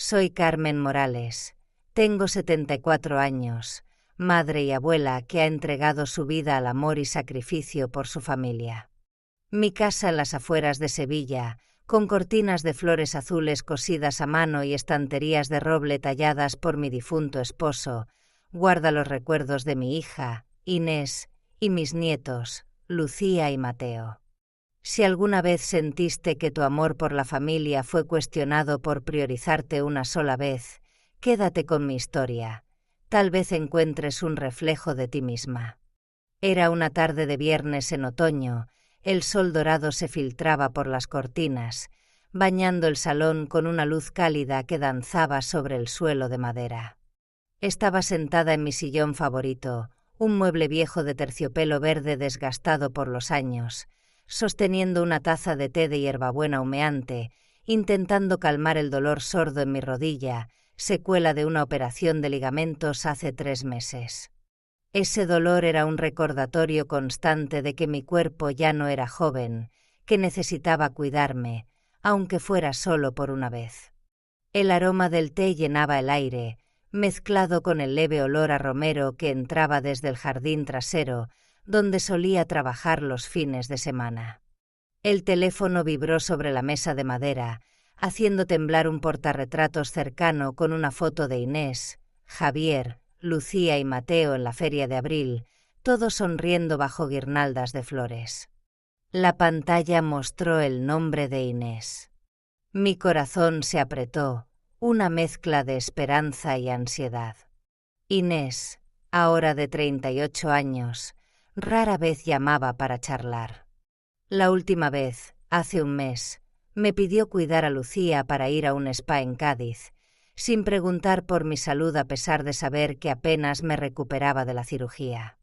Soy Carmen Morales. Tengo 74 años, madre y abuela que ha entregado su vida al amor y sacrificio por su familia. Mi casa en las afueras de Sevilla, con cortinas de flores azules cosidas a mano y estanterías de roble talladas por mi difunto esposo, guarda los recuerdos de mi hija, Inés, y mis nietos, Lucía y Mateo. Si alguna vez sentiste que tu amor por la familia fue cuestionado por priorizarte una sola vez, quédate con mi historia. Tal vez encuentres un reflejo de ti misma. Era una tarde de viernes en otoño. El sol dorado se filtraba por las cortinas, bañando el salón con una luz cálida que danzaba sobre el suelo de madera. Estaba sentada en mi sillón favorito, un mueble viejo de terciopelo verde desgastado por los años, sosteniendo una taza de té de hierbabuena humeante, intentando calmar el dolor sordo en mi rodilla, secuela de una operación de ligamentos hace 3 meses. Ese dolor era un recordatorio constante de que mi cuerpo ya no era joven, que necesitaba cuidarme, aunque fuera solo por una vez. El aroma del té llenaba el aire, mezclado con el leve olor a romero que entraba desde el jardín trasero, donde solía trabajar los fines de semana. El teléfono vibró sobre la mesa de madera, haciendo temblar un portarretratos cercano con una foto de Inés, Javier, Lucía y Mateo en la feria de abril, todos sonriendo bajo guirnaldas de flores. La pantalla mostró el nombre de Inés. Mi corazón se apretó, una mezcla de esperanza y ansiedad. Inés, ahora de 38 años, rara vez llamaba para charlar. La última vez, hace un mes, me pidió cuidar a Lucía para ir a un spa en Cádiz, sin preguntar por mi salud a pesar de saber que apenas me recuperaba de la cirugía.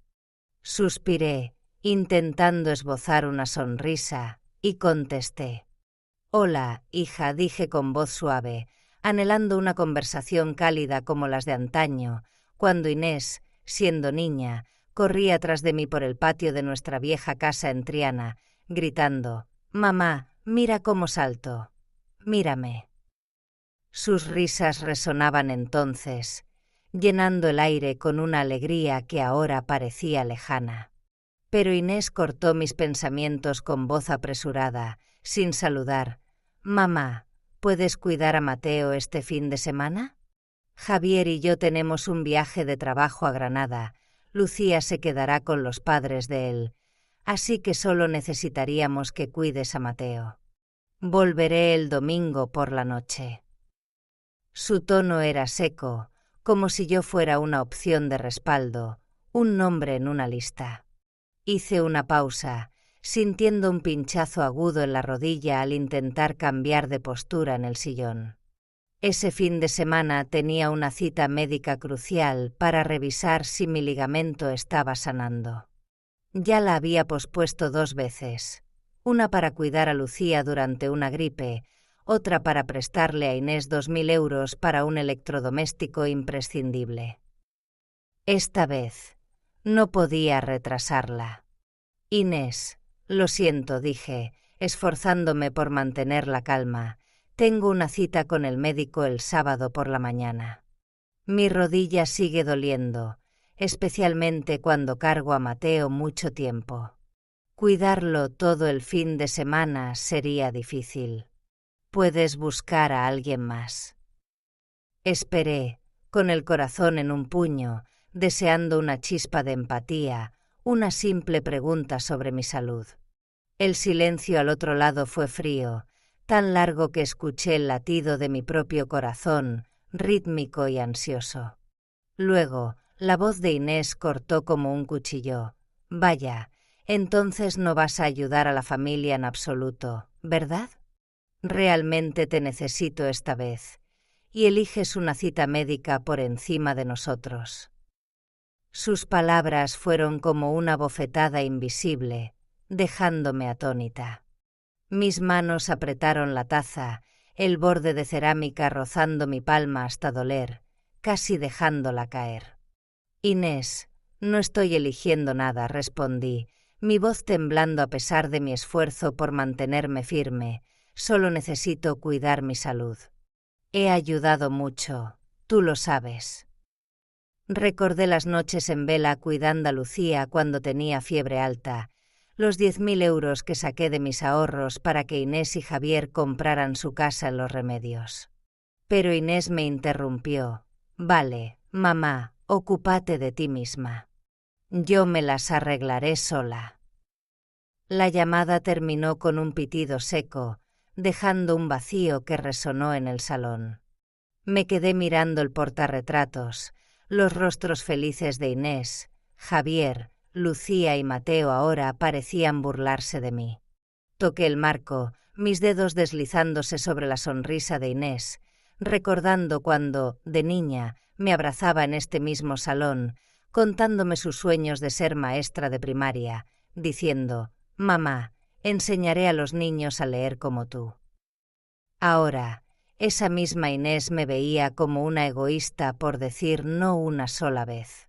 Suspiré, intentando esbozar una sonrisa, y contesté. «Hola, hija», dije con voz suave, anhelando una conversación cálida como las de antaño, cuando Inés, siendo niña, corría tras de mí por el patio de nuestra vieja casa en Triana, gritando: «Mamá, mira cómo salto. Mírame». Sus risas resonaban entonces, llenando el aire con una alegría que ahora parecía lejana. Pero Inés cortó mis pensamientos con voz apresurada, sin saludar. «Mamá, ¿puedes cuidar a Mateo este fin de semana? Javier y yo tenemos un viaje de trabajo a Granada. Lucía se quedará con los padres de él, así que solo necesitaríamos que cuides a Mateo. Volveré el domingo por la noche». Su tono era seco, como si yo fuera una opción de respaldo, un nombre en una lista. Hice una pausa, sintiendo un pinchazo agudo en la rodilla al intentar cambiar de postura en el sillón. Ese fin de semana tenía una cita médica crucial para revisar si mi ligamento estaba sanando. Ya la había pospuesto 2 veces, una para cuidar a Lucía durante una gripe, otra para prestarle a Inés 2.000 euros para un electrodoméstico imprescindible. Esta vez no podía retrasarla. «Inés, lo siento», dije, esforzándome por mantener la calma. «Tengo una cita con el médico el sábado por la mañana. Mi rodilla sigue doliendo, especialmente cuando cargo a Mateo mucho tiempo. Cuidarlo todo el fin de semana sería difícil. Puedes buscar a alguien más». Esperé, con el corazón en un puño, deseando una chispa de empatía, una simple pregunta sobre mi salud. El silencio al otro lado fue frío, tan largo que escuché el latido de mi propio corazón, rítmico y ansioso. Luego, la voz de Inés cortó como un cuchillo. «Vaya, entonces no vas a ayudar a la familia en absoluto, ¿verdad? Realmente te necesito esta vez, y eliges una cita médica por encima de nosotros». Sus palabras fueron como una bofetada invisible, dejándome atónita. Mis manos apretaron la taza, el borde de cerámica rozando mi palma hasta doler, casi dejándola caer. «Inés, no estoy eligiendo nada», respondí, mi voz temblando a pesar de mi esfuerzo por mantenerme firme. «Solo necesito cuidar mi salud». He ayudado mucho, tú lo sabes. Recordé las noches en vela cuidando a Lucía cuando tenía fiebre alta, los 10.000 euros que saqué de mis ahorros para que Inés y Javier compraran su casa en Los Remedios. Pero Inés me interrumpió. Vale, mamá, ocúpate de ti misma. Yo me las arreglaré sola. La llamada terminó con un pitido seco, dejando un vacío que resonó en el salón. Me quedé mirando el portarretratos, los rostros felices de Inés, Javier, Lucía y Mateo ahora parecían burlarse de mí. Toqué el marco, mis dedos deslizándose sobre la sonrisa de Inés, recordando cuando, de niña, me abrazaba en este mismo salón, contándome sus sueños de ser maestra de primaria, diciendo: «Mamá, enseñaré a los niños a leer como tú». Ahora, esa misma Inés me veía como una egoísta por decir no una sola vez.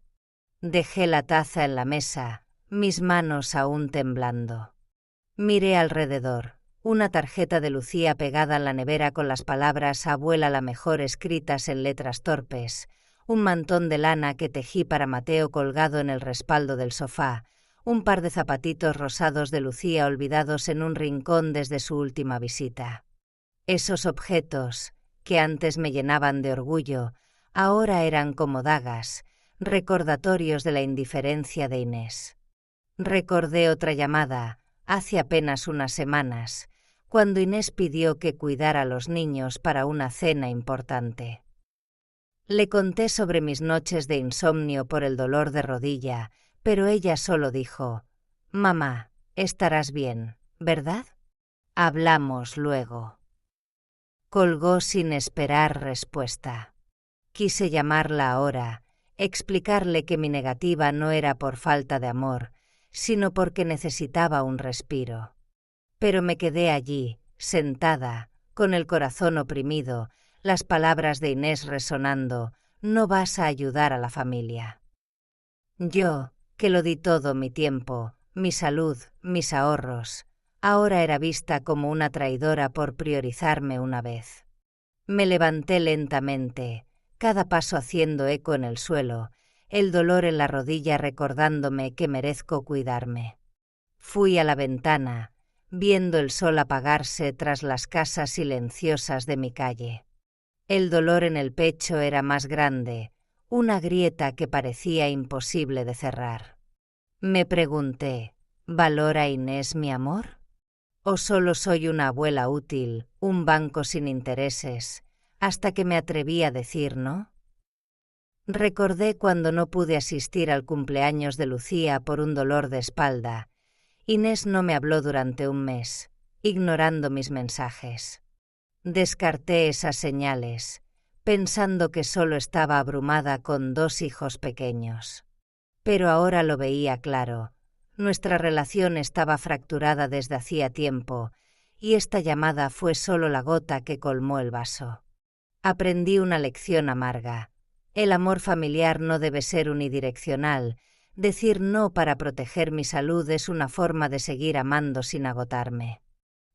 Dejé la taza en la mesa, mis manos aún temblando. Miré alrededor, una tarjeta de Lucía pegada en la nevera con las palabras «Abuela la mejor» escritas en letras torpes, un mantón de lana que tejí para Mateo colgado en el respaldo del sofá, un par de zapatitos rosados de Lucía olvidados en un rincón desde su última visita. Esos objetos, que antes me llenaban de orgullo, ahora eran como dagas, recordatorios de la indiferencia de Inés. Recordé otra llamada, hace apenas unas semanas, cuando Inés pidió que cuidara a los niños para una cena importante. Le conté sobre mis noches de insomnio por el dolor de rodilla, pero ella solo dijo: «Mamá, estarás bien, ¿verdad? Hablamos luego». Colgó sin esperar respuesta. Quise llamarla ahora, explicarle que mi negativa no era por falta de amor, sino porque necesitaba un respiro. Pero me quedé allí, sentada, con el corazón oprimido, las palabras de Inés resonando: «No vas a ayudar a la familia». Yo, que lo di todo mi tiempo, mi salud, mis ahorros, ahora era vista como una traidora por priorizarme una vez. Me levanté lentamente, cada paso haciendo eco en el suelo, el dolor en la rodilla recordándome que merezco cuidarme. Fui a la ventana, viendo el sol apagarse tras las casas silenciosas de mi calle. El dolor en el pecho era más grande, una grieta que parecía imposible de cerrar. Me pregunté: ¿valora Inés mi amor? ¿O solo soy una abuela útil, un banco sin intereses, hasta que me atreví a decir no? Recordé cuando no pude asistir al cumpleaños de Lucía por un dolor de espalda. Inés no me habló durante un mes, ignorando mis mensajes. Descarté esas señales, pensando que solo estaba abrumada con 2 hijos pequeños. Pero ahora lo veía claro. Nuestra relación estaba fracturada desde hacía tiempo, y esta llamada fue solo la gota que colmó el vaso. Aprendí una lección amarga. El amor familiar no debe ser unidireccional. Decir no para proteger mi salud es una forma de seguir amando sin agotarme.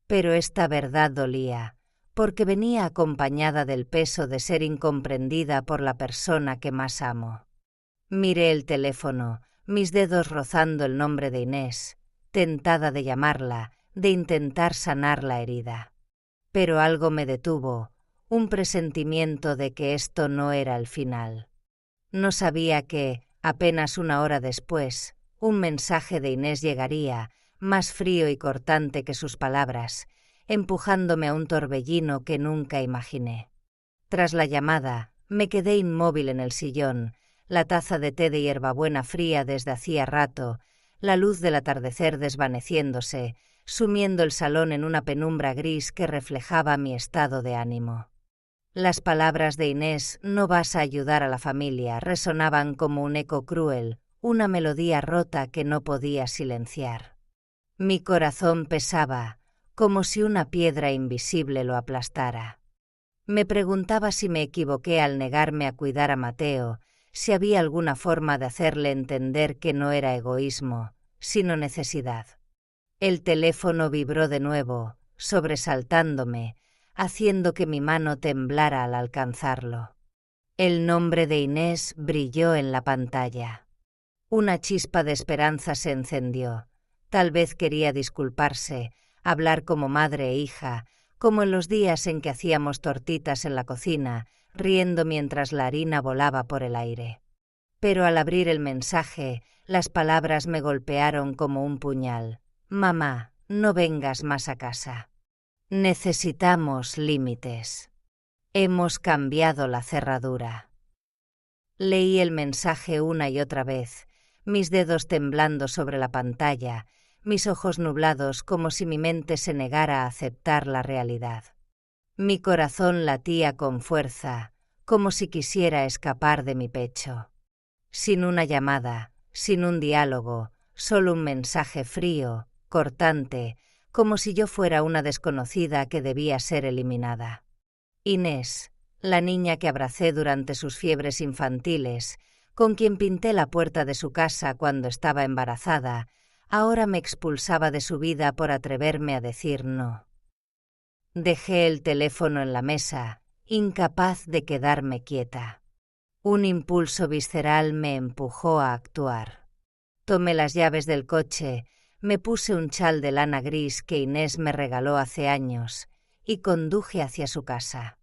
Pero esta verdad dolía, porque venía acompañada del peso de ser incomprendida por la persona que más amo. Miré el teléfono, mis dedos rozando el nombre de Inés, tentada de llamarla, de intentar sanar la herida. Pero algo me detuvo, un presentimiento de que esto no era el final. No sabía que, apenas una hora después, un mensaje de Inés llegaría, más frío y cortante que sus palabras, empujándome a un torbellino que nunca imaginé. Tras la llamada, me quedé inmóvil en el sillón, la taza de té de hierbabuena fría desde hacía rato, la luz del atardecer desvaneciéndose, sumiendo el salón en una penumbra gris que reflejaba mi estado de ánimo. Las palabras de Inés «no vas a ayudar a la familia» resonaban como un eco cruel, una melodía rota que no podía silenciar. Mi corazón pesaba, como si una piedra invisible lo aplastara. Me preguntaba si me equivoqué al negarme a cuidar a Mateo, si había alguna forma de hacerle entender que no era egoísmo, sino necesidad. El teléfono vibró de nuevo, sobresaltándome, haciendo que mi mano temblara al alcanzarlo. El nombre de Inés brilló en la pantalla. Una chispa de esperanza se encendió. Tal vez quería disculparse, hablar como madre e hija, como en los días en que hacíamos tortitas en la cocina, riendo mientras la harina volaba por el aire. Pero al abrir el mensaje, las palabras me golpearon como un puñal. Mamá, no vengas más a casa. Necesitamos límites. Hemos cambiado la cerradura. Leí el mensaje una y otra vez, mis dedos temblando sobre la pantalla, mis ojos nublados como si mi mente se negara a aceptar la realidad. Mi corazón latía con fuerza, como si quisiera escapar de mi pecho. Sin una llamada, sin un diálogo, solo un mensaje frío, cortante, como si yo fuera una desconocida que debía ser eliminada. Inés, la niña que abracé durante sus fiebres infantiles, con quien pinté la puerta de su casa cuando estaba embarazada, ahora me expulsaba de su vida por atreverme a decir no. Dejé el teléfono en la mesa, incapaz de quedarme quieta. Un impulso visceral me empujó a actuar. Tomé las llaves del coche, me puse un chal de lana gris que Inés me regaló hace años y conduje hacia su casa.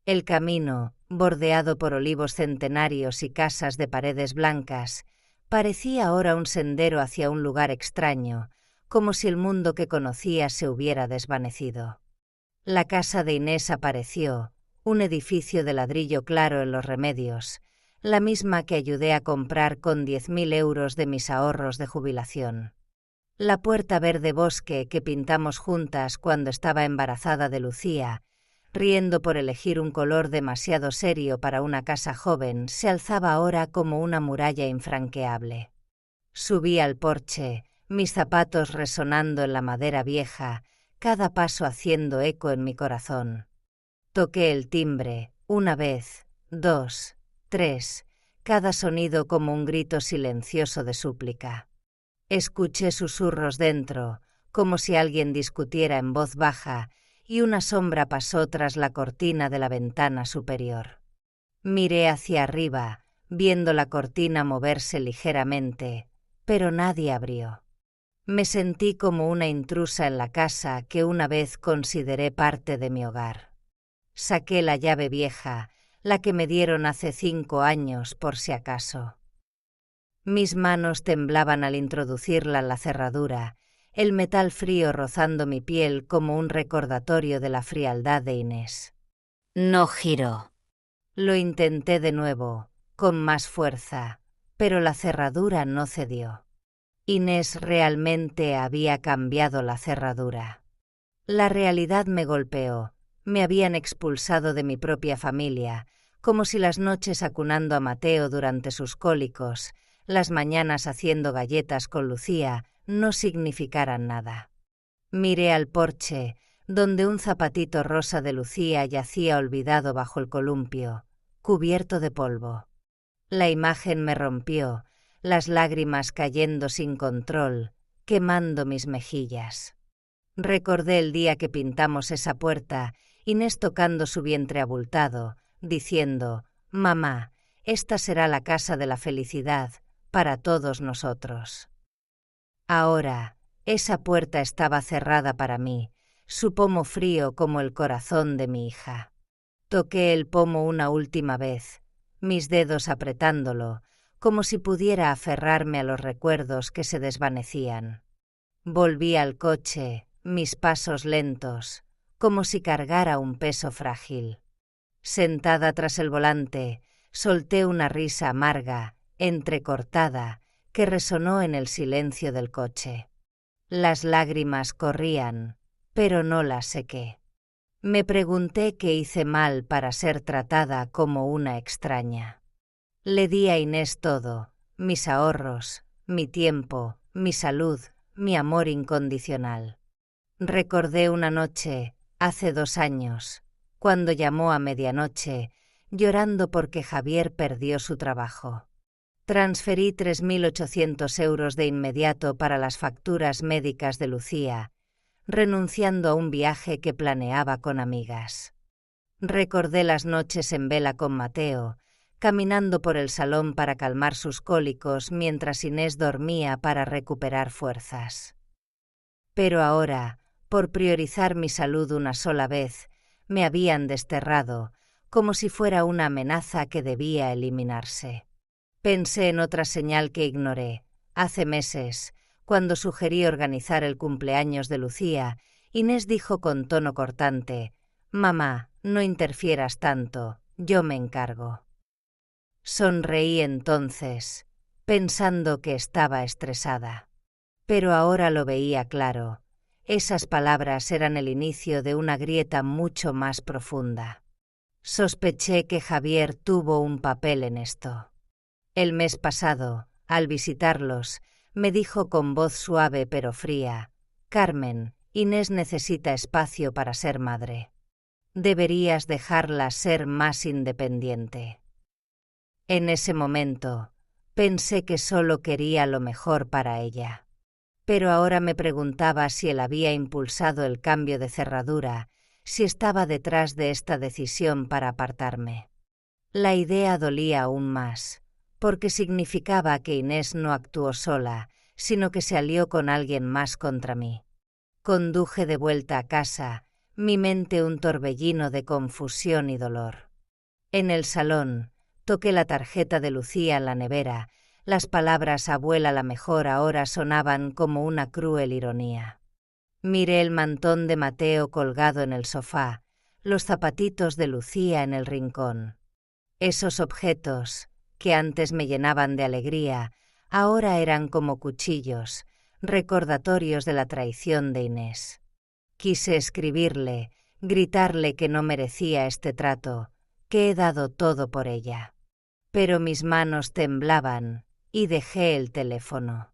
El camino, bordeado por olivos centenarios y casas de paredes blancas, parecía ahora un sendero hacia un lugar extraño, como si el mundo que conocía se hubiera desvanecido. La casa de Inés apareció, un edificio de ladrillo claro en Los Remedios, la misma que ayudé a comprar con 10.000 euros de mis ahorros de jubilación. La puerta verde bosque que pintamos juntas cuando estaba embarazada de Lucía, riendo por elegir un color demasiado serio para una casa joven, se alzaba ahora como una muralla infranqueable. Subí al porche, mis zapatos resonando en la madera vieja, cada paso haciendo eco en mi corazón. Toqué el timbre, una vez, 2, 3, cada sonido como un grito silencioso de súplica. Escuché susurros dentro, como si alguien discutiera en voz baja, y una sombra pasó tras la cortina de la ventana superior. Miré hacia arriba, viendo la cortina moverse ligeramente, pero nadie abrió. Me sentí como una intrusa en la casa que una vez consideré parte de mi hogar. Saqué la llave vieja, la que me dieron hace 5 años por si acaso. Mis manos temblaban al introducirla en la cerradura, el metal frío rozando mi piel como un recordatorio de la frialdad de Inés. No giró. Lo intenté de nuevo, con más fuerza, pero la cerradura no cedió. Inés realmente había cambiado la cerradura. La realidad me golpeó. Me habían expulsado de mi propia familia, como si las noches acunando a Mateo durante sus cólicos, las mañanas haciendo galletas con Lucía, no significaran nada. Miré al porche, donde un zapatito rosa de Lucía yacía olvidado bajo el columpio, cubierto de polvo. La imagen me rompió, las lágrimas cayendo sin control, quemando mis mejillas. Recordé el día que pintamos esa puerta, Inés tocando su vientre abultado, diciendo: «Mamá, esta será la casa de la felicidad para todos nosotros». Ahora, esa puerta estaba cerrada para mí, su pomo frío como el corazón de mi hija. Toqué el pomo una última vez, mis dedos apretándolo, como si pudiera aferrarme a los recuerdos que se desvanecían. Volví al coche, mis pasos lentos, como si cargara un peso frágil. Sentada tras el volante, solté una risa amarga, entrecortada, que resonó en el silencio del coche. Las lágrimas corrían, pero no las sequé. Me pregunté qué hice mal para ser tratada como una extraña. Le di a Inés todo, mis ahorros, mi tiempo, mi salud, mi amor incondicional. Recordé una noche, hace 2 años, cuando llamó a medianoche, llorando porque Javier perdió su trabajo. Transferí 3.800 euros de inmediato para las facturas médicas de Lucía. renunciando a un viaje que planeaba con amigas. Recordé las noches en vela con Mateo, caminando por el salón para calmar sus cólicos mientras Inés dormía para recuperar fuerzas. Pero ahora, por priorizar mi salud una sola vez, me habían desterrado, como si fuera una amenaza que debía eliminarse. Pensé en otra señal que ignoré. Hace meses, cuando sugerí organizar el cumpleaños de Lucía, Inés dijo con tono cortante: «Mamá, no interfieras tanto, yo me encargo». Sonreí entonces, pensando que estaba estresada. Pero ahora lo veía claro. Esas palabras eran el inicio de una grieta mucho más profunda. Sospeché que Javier tuvo un papel en esto. El mes pasado, al visitarlos, me dijo con voz suave pero fría: «Carmen, Inés necesita espacio para ser madre. Deberías dejarla ser más independiente». En ese momento, pensé que solo quería lo mejor para ella. Pero ahora me preguntaba si él había impulsado el cambio de cerradura, si estaba detrás de esta decisión para apartarme. La idea dolía aún más, porque significaba que Inés no actuó sola, sino que se alió con alguien más contra mí. Conduje de vuelta a casa, mi mente un torbellino de confusión y dolor. En el salón, toqué la tarjeta de Lucía en la nevera. Las palabras «abuela la mejor» ahora sonaban como una cruel ironía. Miré el mantón de Mateo colgado en el sofá, los zapatitos de Lucía en el rincón. Esos objetos, que antes me llenaban de alegría, ahora eran como cuchillos, recordatorios de la traición de Inés. Quise escribirle, gritarle que no merecía este trato, que he dado todo por ella. Pero mis manos temblaban y dejé el teléfono.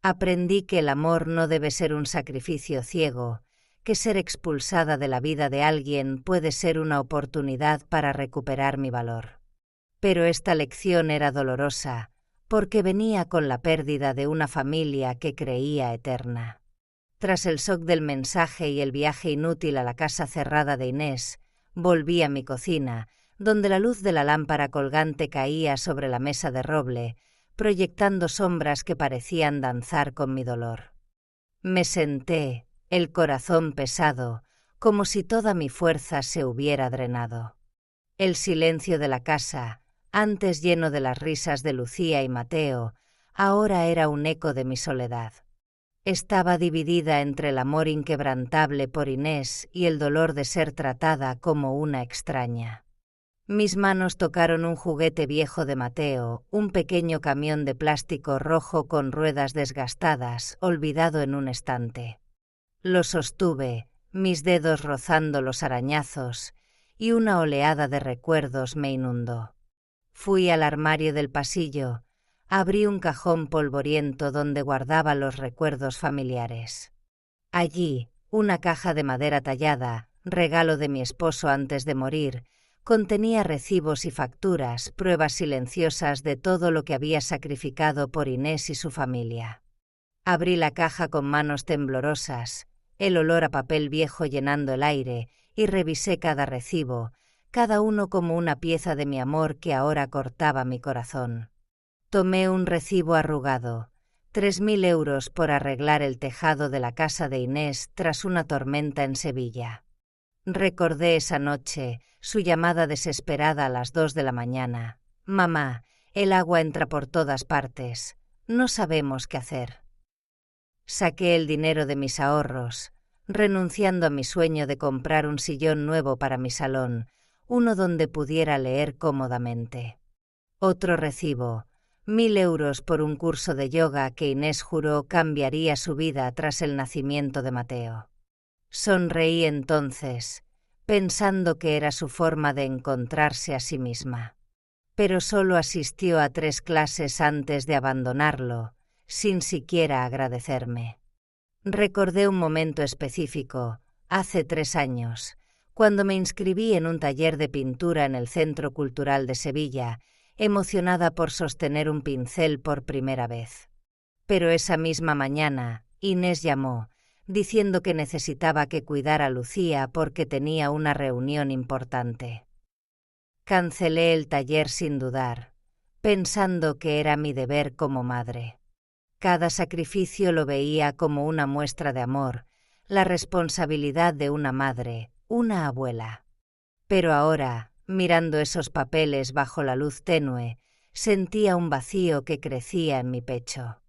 Aprendí que el amor no debe ser un sacrificio ciego, que ser expulsada de la vida de alguien puede ser una oportunidad para recuperar mi valor. Pero esta lección era dolorosa, porque venía con la pérdida de una familia que creía eterna. Tras el shock del mensaje y el viaje inútil a la casa cerrada de Inés, volví a mi cocina, donde la luz de la lámpara colgante caía sobre la mesa de roble, proyectando sombras que parecían danzar con mi dolor. Me senté, el corazón pesado, como si toda mi fuerza se hubiera drenado. El silencio de la casa, antes lleno de las risas de Lucía y Mateo, ahora era un eco de mi soledad. Estaba dividida entre el amor inquebrantable por Inés y el dolor de ser tratada como una extraña. Mis manos tocaron un juguete viejo de Mateo, un pequeño camión de plástico rojo con ruedas desgastadas, olvidado en un estante. Lo sostuve, mis dedos rozando los arañazos, y una oleada de recuerdos me inundó. Fui al armario del pasillo, abrí un cajón polvoriento donde guardaba los recuerdos familiares. Allí, una caja de madera tallada, regalo de mi esposo antes de morir, contenía recibos y facturas, pruebas silenciosas de todo lo que había sacrificado por Inés y su familia. Abrí la caja con manos temblorosas, el olor a papel viejo llenando el aire, y revisé cada recibo, cada uno como una pieza de mi amor que ahora cortaba mi corazón. Tomé un recibo arrugado, 3.000 euros por arreglar el tejado de la casa de Inés tras una tormenta en Sevilla. Recordé esa noche, su llamada desesperada a las 2 de la mañana. «Mamá, el agua entra por todas partes. No sabemos qué hacer». Saqué el dinero de mis ahorros, renunciando a mi sueño de comprar un sillón nuevo para mi salón, uno donde pudiera leer cómodamente. Otro recibo, 1.000 euros por un curso de yoga que Inés juró cambiaría su vida tras el nacimiento de Mateo. Sonreí entonces, pensando que era su forma de encontrarse a sí misma. Pero solo asistió a 3 clases antes de abandonarlo, sin siquiera agradecerme. Recordé un momento específico, hace 3 años, cuando me inscribí en un taller de pintura en el Centro Cultural de Sevilla, emocionada por sostener un pincel por primera vez. Pero esa misma mañana, Inés llamó, diciendo que necesitaba que cuidara a Lucía porque tenía una reunión importante. Cancelé el taller sin dudar, pensando que era mi deber como madre. Cada sacrificio lo veía como una muestra de amor, la responsabilidad de una madre, una abuela. Pero ahora, mirando esos papeles bajo la luz tenue, sentía un vacío que crecía en mi pecho.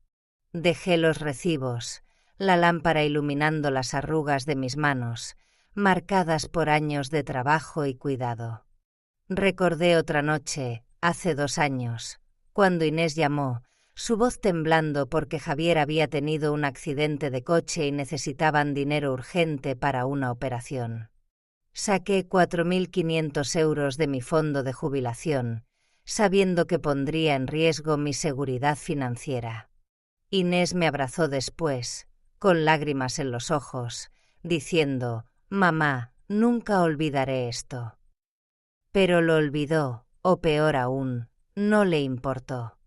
Dejé los recibos, la lámpara iluminando las arrugas de mis manos, marcadas por años de trabajo y cuidado. Recordé otra noche, hace 2 años, cuando Inés llamó, su voz temblando porque Javier había tenido un accidente de coche y necesitaban dinero urgente para una operación. Saqué 4.500 euros de mi fondo de jubilación, sabiendo que pondría en riesgo mi seguridad financiera. Inés me abrazó después, con lágrimas en los ojos, diciendo: «Mamá, nunca olvidaré esto». Pero lo olvidó, o peor aún, no le importó.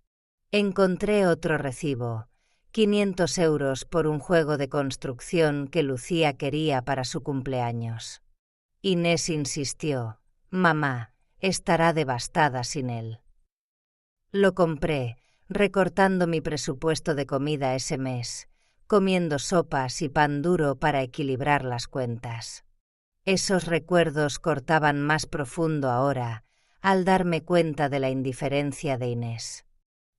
Encontré otro recibo, 500 euros por un juego de construcción que Lucía quería para su cumpleaños. Inés insistió: «Mamá, estará devastada sin él». Lo compré, recortando mi presupuesto de comida ese mes, comiendo sopas y pan duro para equilibrar las cuentas. Esos recuerdos cortaban más profundo ahora, al darme cuenta de la indiferencia de Inés.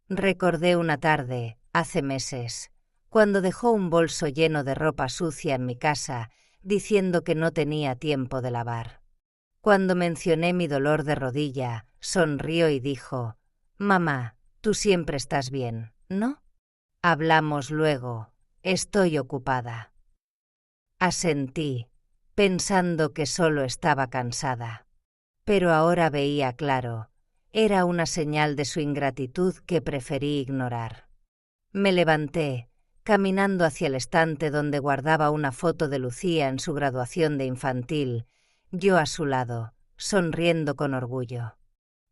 Recordé una tarde, hace meses, cuando dejó un bolso lleno de ropa sucia en mi casa, diciendo que no tenía tiempo de lavar. Cuando mencioné mi dolor de rodilla, sonrió y dijo: «Mamá, tú siempre estás bien, ¿no? Hablamos luego, estoy ocupada». Asentí, pensando que solo estaba cansada. Pero ahora veía claro. Era una señal de su ingratitud que preferí ignorar. Me levanté, caminando hacia el estante donde guardaba una foto de Lucía en su graduación de infantil, yo a su lado, sonriendo con orgullo.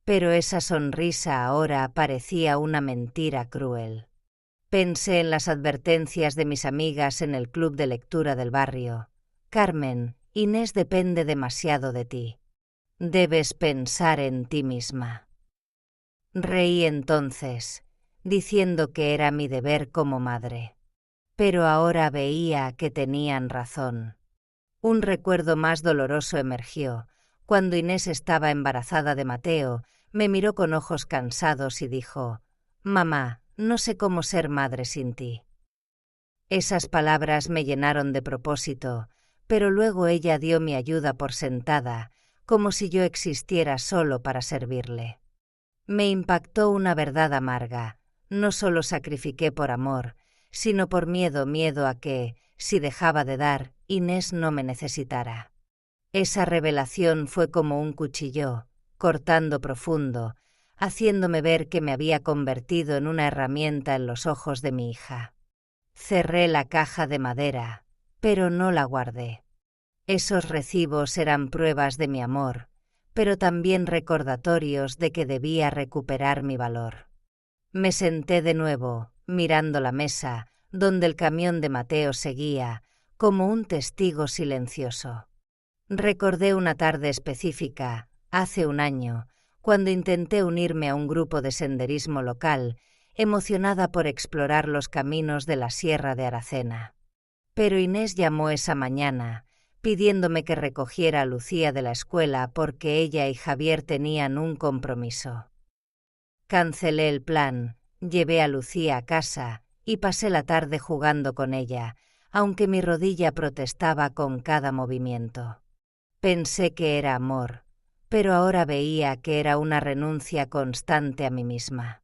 Pero esa sonrisa ahora parecía una mentira cruel. Pensé en las advertencias de mis amigas en el club de lectura del barrio. «Carmen, Inés depende demasiado de ti. Debes pensar en ti misma». Reí entonces, diciendo que era mi deber como madre. Pero ahora veía que tenían razón. Un recuerdo más doloroso emergió. Cuando Inés estaba embarazada de Mateo, me miró con ojos cansados y dijo: «Mamá, no sé cómo ser madre sin ti». Esas palabras me llenaron de propósito, pero luego ella dio mi ayuda por sentada, como si yo existiera solo para servirle. Me impactó una verdad amarga. No solo sacrifiqué por amor, sino por miedo a que, si dejaba de dar, Inés no me necesitara. Esa revelación fue como un cuchillo, cortando profundo, haciéndome ver que me había convertido en una herramienta en los ojos de mi hija. Cerré la caja de madera, pero no la guardé. Esos recibos eran pruebas de mi amor, pero también recordatorios de que debía recuperar mi valor. Me senté de nuevo, mirando la mesa, donde el camión de Mateo seguía, como un testigo silencioso. Recordé una tarde específica, hace 1 año, cuando intenté unirme a un grupo de senderismo local, emocionada por explorar los caminos de la Sierra de Aracena. Pero Inés llamó esa mañana, pidiéndome que recogiera a Lucía de la escuela porque ella y Javier tenían un compromiso. Cancelé el plan, llevé a Lucía a casa y pasé la tarde jugando con ella, aunque mi rodilla protestaba con cada movimiento. Pensé que era amor, pero ahora veía que era una renuncia constante a mí misma.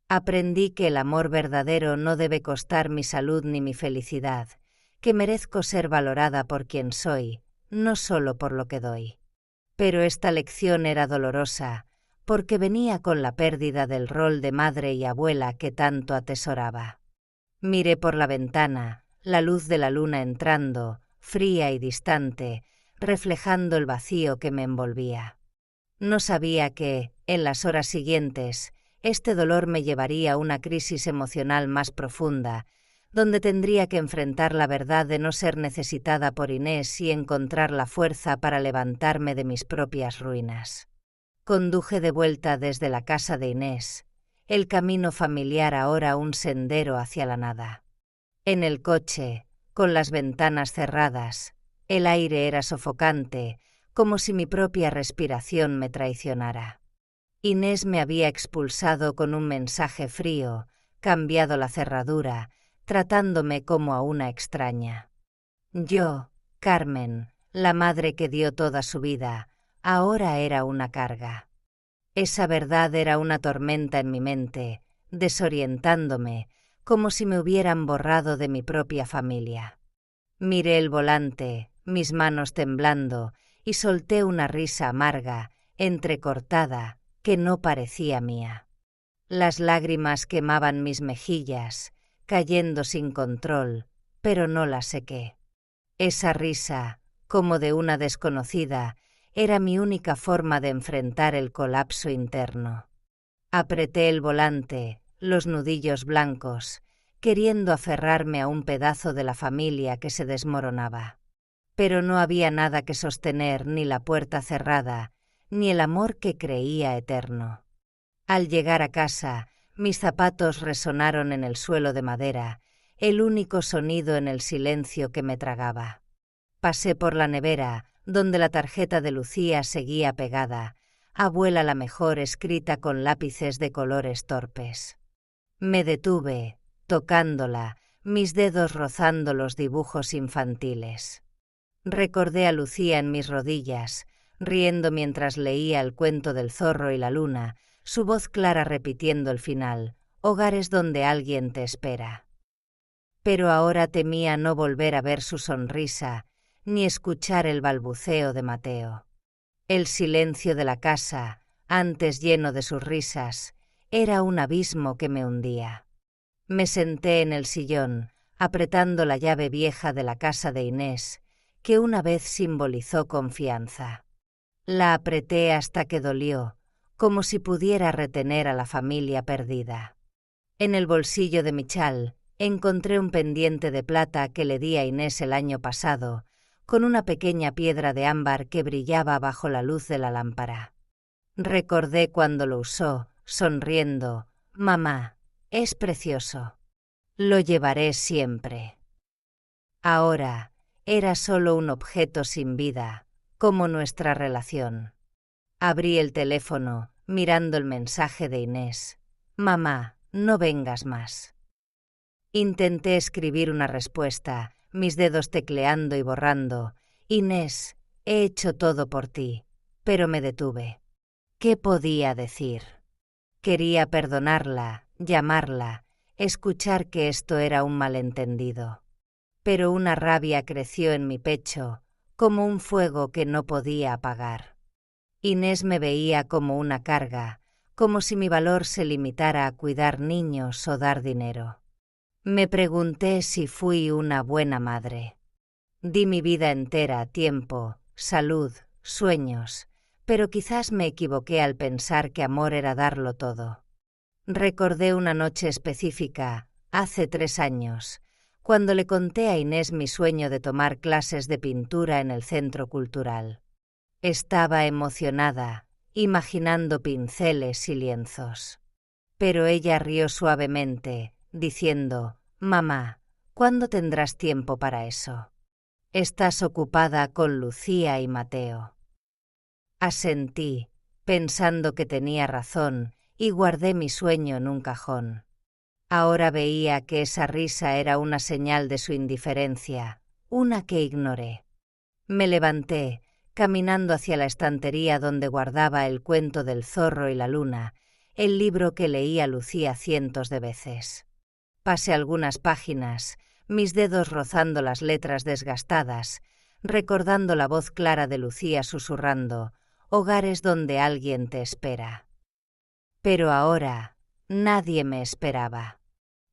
Aprendí que el amor verdadero no debe costar mi salud ni mi felicidad, que merezco ser valorada por quien soy, no solo por lo que doy. Pero esta lección era dolorosa, porque venía con la pérdida del rol de madre y abuela que tanto atesoraba. Miré por la ventana, la luz de la luna entrando, fría y distante, reflejando el vacío que me envolvía. No sabía que, en las horas siguientes, este dolor me llevaría a una crisis emocional más profunda, donde tendría que enfrentar la verdad de no ser necesitada por Inés y encontrar la fuerza para levantarme de mis propias ruinas. Conduje de vuelta desde la casa de Inés, el camino familiar ahora un sendero hacia la nada. En el coche, con las ventanas cerradas, el aire era sofocante, como si mi propia respiración me traicionara. Inés me había expulsado con un mensaje frío, cambiado la cerradura, tratándome como a una extraña. Yo, Carmen, la madre que dio toda su vida, ahora era una carga. Esa verdad era una tormenta en mi mente, desorientándome, como si me hubieran borrado de mi propia familia. Miré el volante, mis manos temblando, y solté una risa amarga, entrecortada, que no parecía mía. Las lágrimas quemaban mis mejillas, cayendo sin control, pero no las sequé. Esa risa, como de una desconocida, era mi única forma de enfrentar el colapso interno. Apreté el volante, los nudillos blancos, queriendo aferrarme a un pedazo de la familia que se desmoronaba. Pero no había nada que sostener, ni la puerta cerrada, ni el amor que creía eterno. Al llegar a casa, mis zapatos resonaron en el suelo de madera, el único sonido en el silencio que me tragaba. Pasé por la nevera, donde la tarjeta de Lucía seguía pegada, abuela la mejor escrita con lápices de colores torpes. Me detuve, tocándola, mis dedos rozando los dibujos infantiles. Recordé a Lucía en mis rodillas, riendo mientras leía el cuento del zorro y la luna, su voz clara repitiendo el final, hogares donde alguien te espera. Pero ahora temía no volver a ver su sonrisa, ni escuchar el balbuceo de Mateo. El silencio de la casa, antes lleno de sus risas, era un abismo que me hundía. Me senté en el sillón, apretando la llave vieja de la casa de Inés, que una vez simbolizó confianza. La apreté hasta que dolió, como si pudiera retener a la familia perdida. En el bolsillo de mi chal encontré un pendiente de plata que le di a Inés el año pasado, con una pequeña piedra de ámbar que brillaba bajo la luz de la lámpara. Recordé cuando lo usó, sonriendo: «Mamá, es precioso. Lo llevaré siempre». Ahora era solo un objeto sin vida, como nuestra relación. Abrí el teléfono, mirando el mensaje de Inés: «Mamá, no vengas más». Intenté escribir una respuesta, mis dedos tecleando y borrando: «Inés, he hecho todo por ti», pero me detuve. ¿Qué podía decir? Quería perdonarla, llamarla, escuchar que esto era un malentendido. Pero una rabia creció en mi pecho, como un fuego que no podía apagar. Inés me veía como una carga, como si mi valor se limitara a cuidar niños o dar dinero. Me pregunté si fui una buena madre. Di mi vida entera, tiempo, salud, sueños, pero quizás me equivoqué al pensar que amor era darlo todo. Recordé una noche específica, hace 3 años, cuando le conté a Inés mi sueño de tomar clases de pintura en el centro cultural. Estaba emocionada, imaginando pinceles y lienzos. Pero ella rió suavemente, diciendo: «Mamá, ¿cuándo tendrás tiempo para eso? Estás ocupada con Lucía y Mateo». Asentí, pensando que tenía razón, y guardé mi sueño en un cajón. Ahora veía que esa risa era una señal de su indiferencia, una que ignoré. Me levanté, caminando hacia la estantería donde guardaba el cuento del zorro y la luna, el libro que leía Lucía cientos de veces. Pasé algunas páginas, mis dedos rozando las letras desgastadas, recordando la voz clara de Lucía susurrando: «Hogares donde alguien te espera». Pero ahora nadie me esperaba.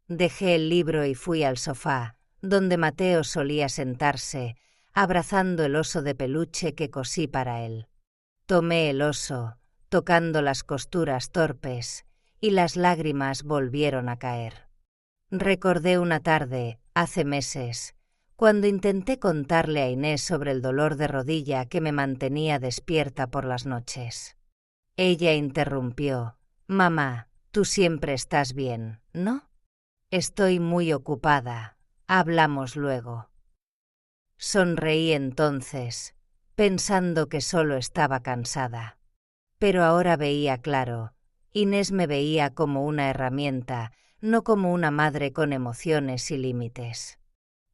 Dejé el libro y fui al sofá, donde Mateo solía sentarse, abrazando el oso de peluche que cosí para él. Tomé el oso, tocando las costuras torpes, y las lágrimas volvieron a caer. Recordé una tarde, hace meses, cuando intenté contarle a Inés sobre el dolor de rodilla que me mantenía despierta por las noches. Ella interrumpió: «Mamá, tú siempre estás bien, ¿no? Estoy muy ocupada. Hablamos luego». Sonreí entonces, pensando que solo estaba cansada. Pero ahora veía claro. Inés me veía como una herramienta, no como una madre con emociones y límites.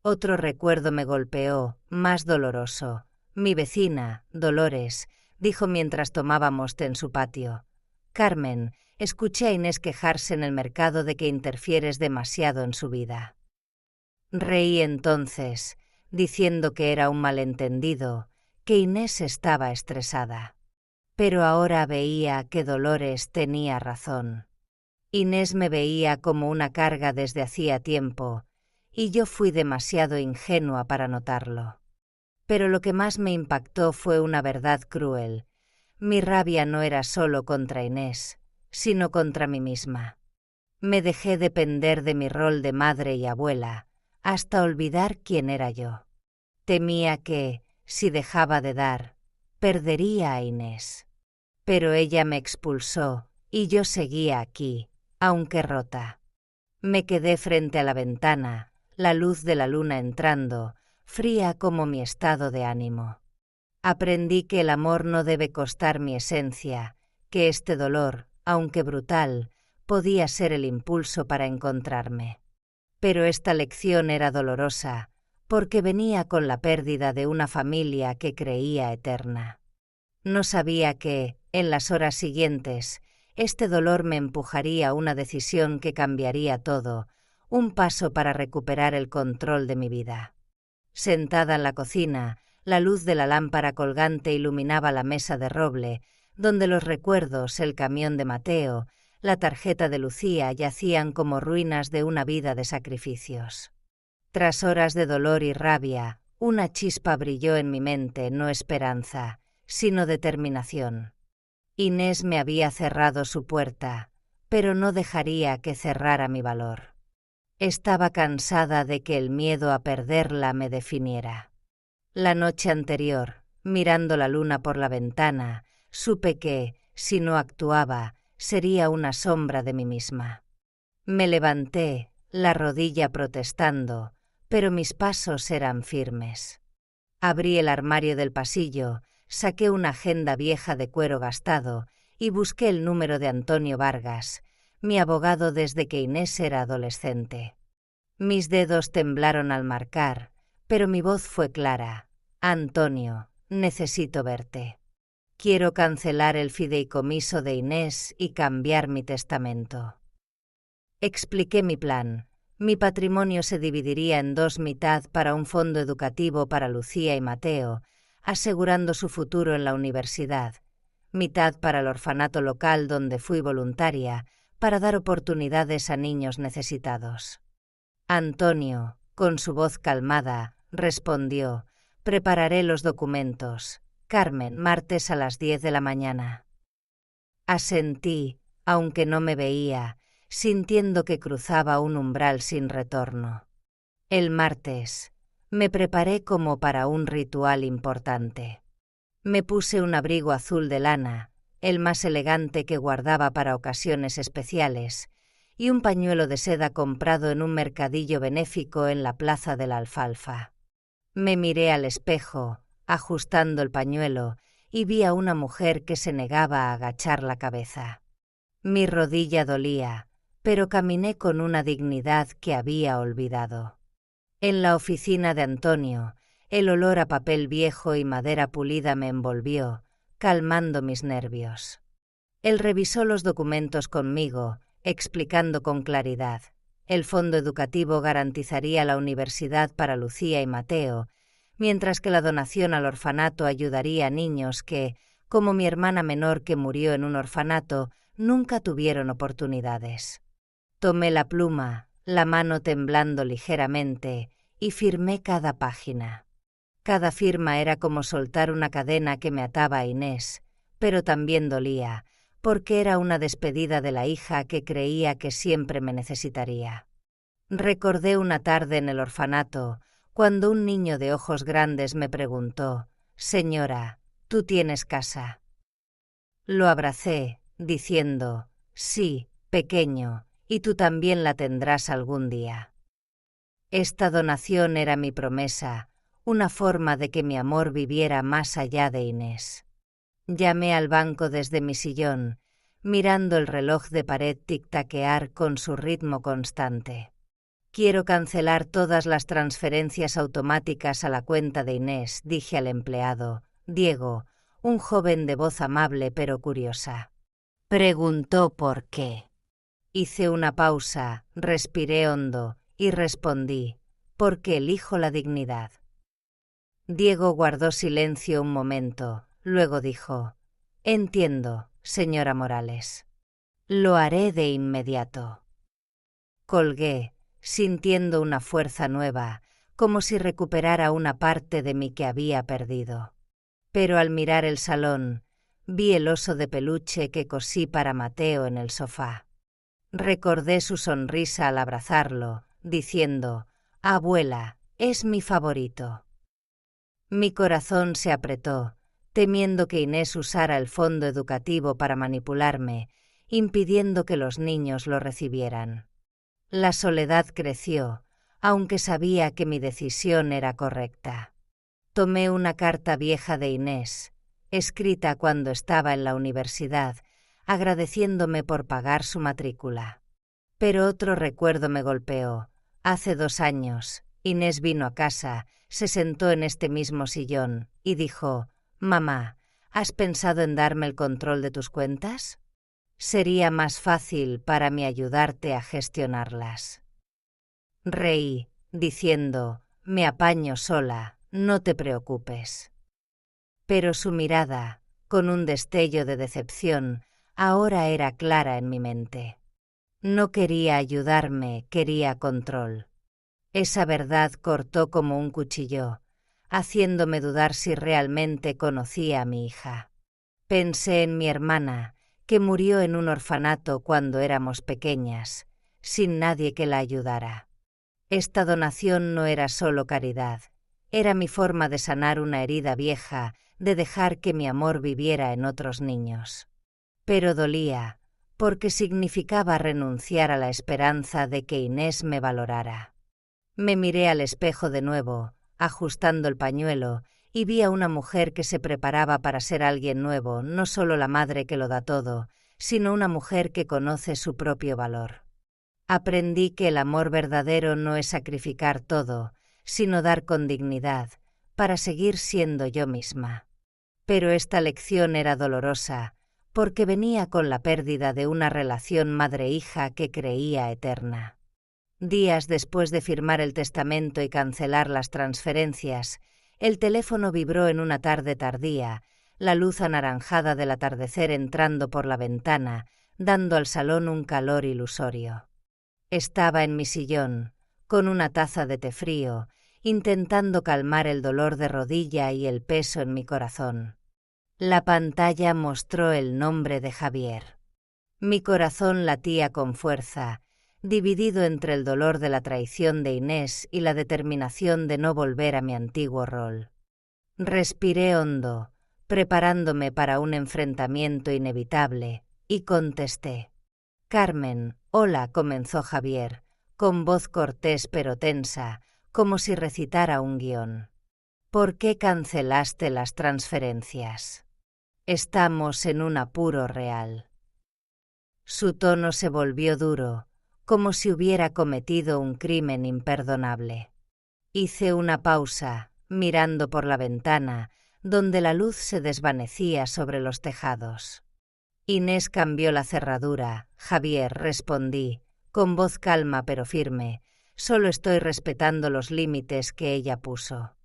Otro recuerdo me golpeó, más doloroso. Mi vecina, Dolores, dijo mientras tomábamos té en su patio: «Carmen, escuché a Inés quejarse en el mercado de que interfieres demasiado en su vida». Reí entonces, diciendo que era un malentendido, que Inés estaba estresada. Pero ahora veía que Dolores tenía razón. Inés me veía como una carga desde hacía tiempo, y yo fui demasiado ingenua para notarlo. Pero lo que más me impactó fue una verdad cruel. Mi rabia no era solo contra Inés, sino contra mí misma. Me dejé depender de mi rol de madre y abuela, hasta olvidar quién era yo. Temía que, si dejaba de dar, perdería a Inés. Pero ella me expulsó, y yo seguía aquí, aunque rota. Me quedé frente a la ventana, la luz de la luna entrando, fría como mi estado de ánimo. Aprendí que el amor no debe costar mi esencia, que este dolor, aunque brutal, podía ser el impulso para encontrarme. Pero esta lección era dolorosa, porque venía con la pérdida de una familia que creía eterna. No sabía que, en las horas siguientes, este dolor me empujaría a una decisión que cambiaría todo, un paso para recuperar el control de mi vida. Sentada en la cocina, la luz de la lámpara colgante iluminaba la mesa de roble, donde los recuerdos, el camión de Mateo, la tarjeta de Lucía yacían como ruinas de una vida de sacrificios. Tras horas de dolor y rabia, una chispa brilló en mi mente, no esperanza, sino determinación. Inés me había cerrado su puerta, pero no dejaría que cerrara mi valor. Estaba cansada de que el miedo a perderla me definiera. La noche anterior, mirando la luna por la ventana, supe que, si no actuaba, sería una sombra de mí misma. Me levanté, la rodilla protestando, pero mis pasos eran firmes. Abrí el armario del pasillo, saqué una agenda vieja de cuero gastado y busqué el número de Antonio Vargas, mi abogado desde que Inés era adolescente. Mis dedos temblaron al marcar, pero mi voz fue clara: «Antonio, necesito verte. Quiero cancelar el fideicomiso de Inés y cambiar mi testamento». Expliqué mi plan. Mi patrimonio se dividiría en dos: mitad para un fondo educativo para Lucía y Mateo, asegurando su futuro en la universidad, mitad para el orfanato local donde fui voluntaria, para dar oportunidades a niños necesitados. Antonio, con su voz calmada, respondió: «Prepararé los documentos. Carmen, martes a las 10 de la mañana». Asentí, aunque no me veía, sintiendo que cruzaba un umbral sin retorno. El martes, me preparé como para un ritual importante. Me puse un abrigo azul de lana, el más elegante que guardaba para ocasiones especiales, y un pañuelo de seda comprado en un mercadillo benéfico en la Plaza de la Alfalfa. Me miré al espejo, ajustando el pañuelo, y vi a una mujer que se negaba a agachar la cabeza. Mi rodilla dolía, pero caminé con una dignidad que había olvidado. En la oficina de Antonio, el olor a papel viejo y madera pulida me envolvió, calmando mis nervios. Él revisó los documentos conmigo, explicando con claridad: el fondo educativo garantizaría la universidad para Lucía y Mateo, mientras que la donación al orfanato ayudaría a niños que, como mi hermana menor que murió en un orfanato, nunca tuvieron oportunidades. Tomé la pluma, la mano temblando ligeramente, y firmé cada página. Cada firma era como soltar una cadena que me ataba a Inés, pero también dolía, porque era una despedida de la hija que creía que siempre me necesitaría. Recordé una tarde en el orfanato, cuando un niño de ojos grandes me preguntó: «Señora, ¿tú tienes casa?». Lo abracé, diciendo: «Sí, pequeño, y tú también la tendrás algún día». Esta donación era mi promesa, una forma de que mi amor viviera más allá de Inés. Llamé al banco desde mi sillón, mirando el reloj de pared tic-taquear con su ritmo constante. «Quiero cancelar todas las transferencias automáticas a la cuenta de Inés», dije al empleado, Diego, un joven de voz amable pero curiosa. Preguntó por qué. Hice una pausa, respiré hondo y respondí: «Porque elijo la dignidad». Diego guardó silencio un momento, luego dijo: «Entiendo, señora Morales. Lo haré de inmediato». Colgué, sintiendo una fuerza nueva, como si recuperara una parte de mí que había perdido. Pero al mirar el salón, vi el oso de peluche que cosí para Mateo en el sofá. Recordé su sonrisa al abrazarlo, diciendo: «Abuela, es mi favorito». Mi corazón se apretó, temiendo que Inés usara el fondo educativo para manipularme, impidiendo que los niños lo recibieran. La soledad creció, aunque sabía que mi decisión era correcta. Tomé una carta vieja de Inés, escrita cuando estaba en la universidad, agradeciéndome por pagar su matrícula. Pero otro recuerdo me golpeó. Hace 2 años, Inés vino a casa, se sentó en este mismo sillón y dijo: «Mamá, ¿has pensado en darme el control de tus cuentas? Sería más fácil para mí ayudarte a gestionarlas». Reí, diciendo: «Me apaño sola, no te preocupes». Pero su mirada, con un destello de decepción, ahora era clara en mi mente. No quería ayudarme, quería control. Esa verdad cortó como un cuchillo, haciéndome dudar si realmente conocía a mi hija. Pensé en mi hermana, que murió en un orfanato cuando éramos pequeñas, sin nadie que la ayudara. Esta donación no era solo caridad, era mi forma de sanar una herida vieja, de dejar que mi amor viviera en otros niños. Pero dolía, porque significaba renunciar a la esperanza de que Inés me valorara. Me miré al espejo de nuevo, ajustando el pañuelo, y vi a una mujer que se preparaba para ser alguien nuevo, no solo la madre que lo da todo, sino una mujer que conoce su propio valor. Aprendí que el amor verdadero no es sacrificar todo, sino dar con dignidad, para seguir siendo yo misma. Pero esta lección era dolorosa, porque venía con la pérdida de una relación madre-hija que creía eterna. Días después de firmar el testamento y cancelar las transferencias, el teléfono vibró en una tarde tardía, la luz anaranjada del atardecer entrando por la ventana, dando al salón un calor ilusorio. Estaba en mi sillón, con una taza de té frío, intentando calmar el dolor de rodilla y el peso en mi corazón. La pantalla mostró el nombre de Javier. Mi corazón latía con fuerza, dividido entre el dolor de la traición de Inés y la determinación de no volver a mi antiguo rol. Respiré hondo, preparándome para un enfrentamiento inevitable, y contesté. «Carmen, hola», comenzó Javier, con voz cortés pero tensa, como si recitara un guión. «¿Por qué cancelaste las transferencias? Estamos en un apuro real». Su tono se volvió duro, como si hubiera cometido un crimen imperdonable. Hice una pausa, mirando por la ventana, donde la luz se desvanecía sobre los tejados. Inés cambió la cerradura. «Javier», respondí, con voz calma pero firme, «solo estoy respetando los límites que ella puso».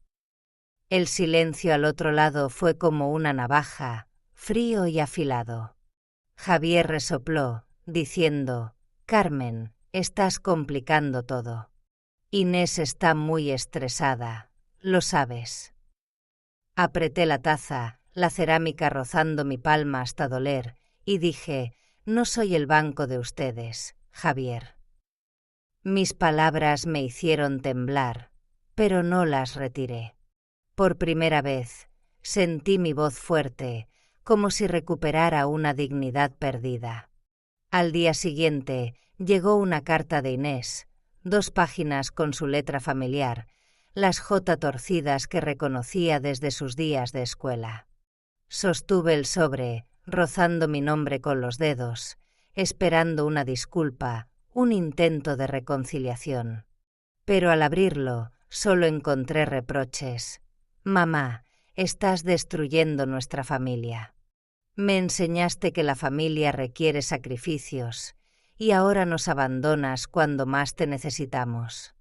El silencio al otro lado fue como una navaja, frío y afilado. Javier resopló, diciendo: «Carmen, estás complicando todo. Inés está muy estresada, lo sabes». Apreté la taza, la cerámica rozando mi palma hasta doler, y dije: «No soy el banco de ustedes, Javier». Mis palabras me hicieron temblar, pero no las retiré. Por primera vez, sentí mi voz fuerte, como si recuperara una dignidad perdida. Al día siguiente, llegó una carta de Inés, 2 páginas con su letra familiar, las J torcidas que reconocía desde sus días de escuela. Sostuve el sobre, rozando mi nombre con los dedos, esperando una disculpa, un intento de reconciliación. Pero al abrirlo, solo encontré reproches. Mamá, estás destruyendo nuestra familia. Me enseñaste que la familia requiere sacrificios, y ahora nos abandonas cuando más te necesitamos.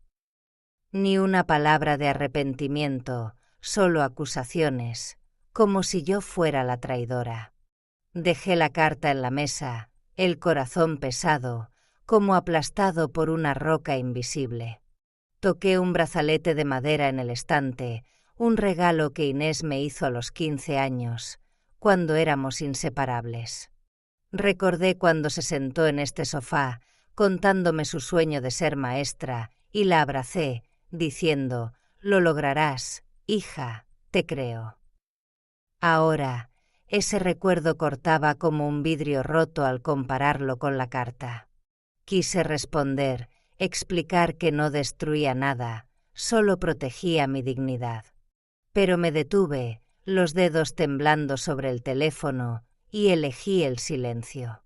Ni una palabra de arrepentimiento, solo acusaciones, como si yo fuera la traidora. Dejé la carta en la mesa, el corazón pesado, como aplastado por una roca invisible. Toqué un brazalete de madera en el estante, un regalo que Inés me hizo a los 15 años, cuando éramos inseparables. Recordé cuando se sentó en este sofá, contándome su sueño de ser maestra, y la abracé, diciendo: «Lo lograrás, hija, te creo». Ahora, ese recuerdo cortaba como un vidrio roto al compararlo con la carta. Quise responder, explicar que no destruía nada, solo protegía mi dignidad. Pero me detuve, los dedos temblando sobre el teléfono, y elegí el silencio.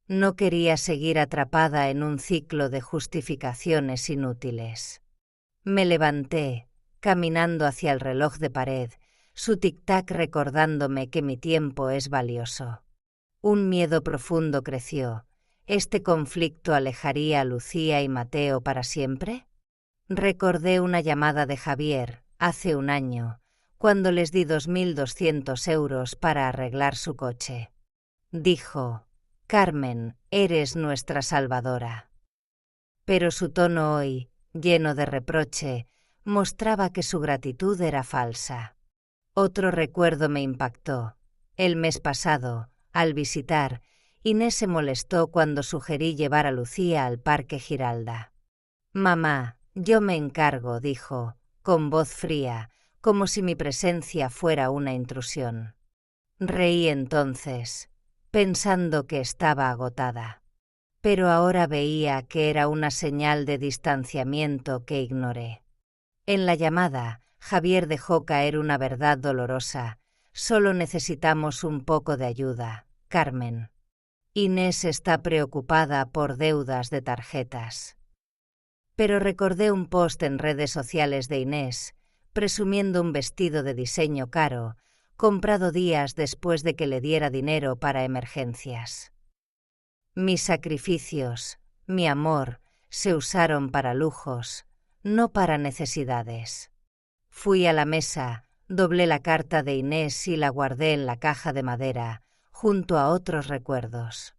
No quería seguir atrapada en un ciclo de justificaciones inútiles. Me levanté, caminando hacia el reloj de pared, su tic-tac recordándome que mi tiempo es valioso. Un miedo profundo creció. ¿Este conflicto alejaría a Lucía y Mateo para siempre? Recordé una llamada de Javier, hace un año, cuando les di 2.200 euros para arreglar su coche. Dijo: «Carmen, eres nuestra salvadora». Pero su tono hoy, lleno de reproche, mostraba que su gratitud era falsa. Otro recuerdo me impactó. El mes pasado, al visitar, Inés se molestó cuando sugerí llevar a Lucía al Parque Giralda. «Mamá, yo me encargo», dijo, con voz fría, como si mi presencia fuera una intrusión. Reí entonces, pensando que estaba agotada. Pero ahora veía que era una señal de distanciamiento que ignoré. En la llamada, Javier dejó caer una verdad dolorosa. «Solo necesitamos un poco de ayuda, Carmen. Inés está preocupada por deudas de tarjetas». Pero recordé un post en redes sociales de Inés, presumiendo un vestido de diseño caro, comprado días después de que le diera dinero para emergencias. Mis sacrificios, mi amor, se usaron para lujos, no para necesidades. Fui a la mesa, doblé la carta de Inés y la guardé en la caja de madera, junto a otros recuerdos.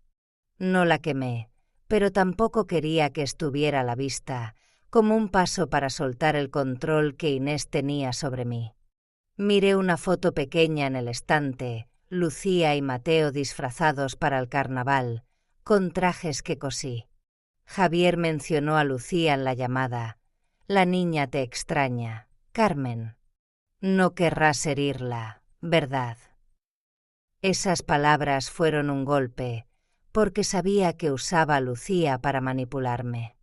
No la quemé, pero tampoco quería que estuviera a la vista, como un paso para soltar el control que Inés tenía sobre mí. Miré una foto pequeña en el estante, Lucía y Mateo disfrazados para el carnaval, con trajes que cosí. Javier mencionó a Lucía en la llamada. «La niña te extraña, Carmen. No querrás herirla, ¿verdad?». Esas palabras fueron un golpe, porque sabía que usaba a Lucía para manipularme.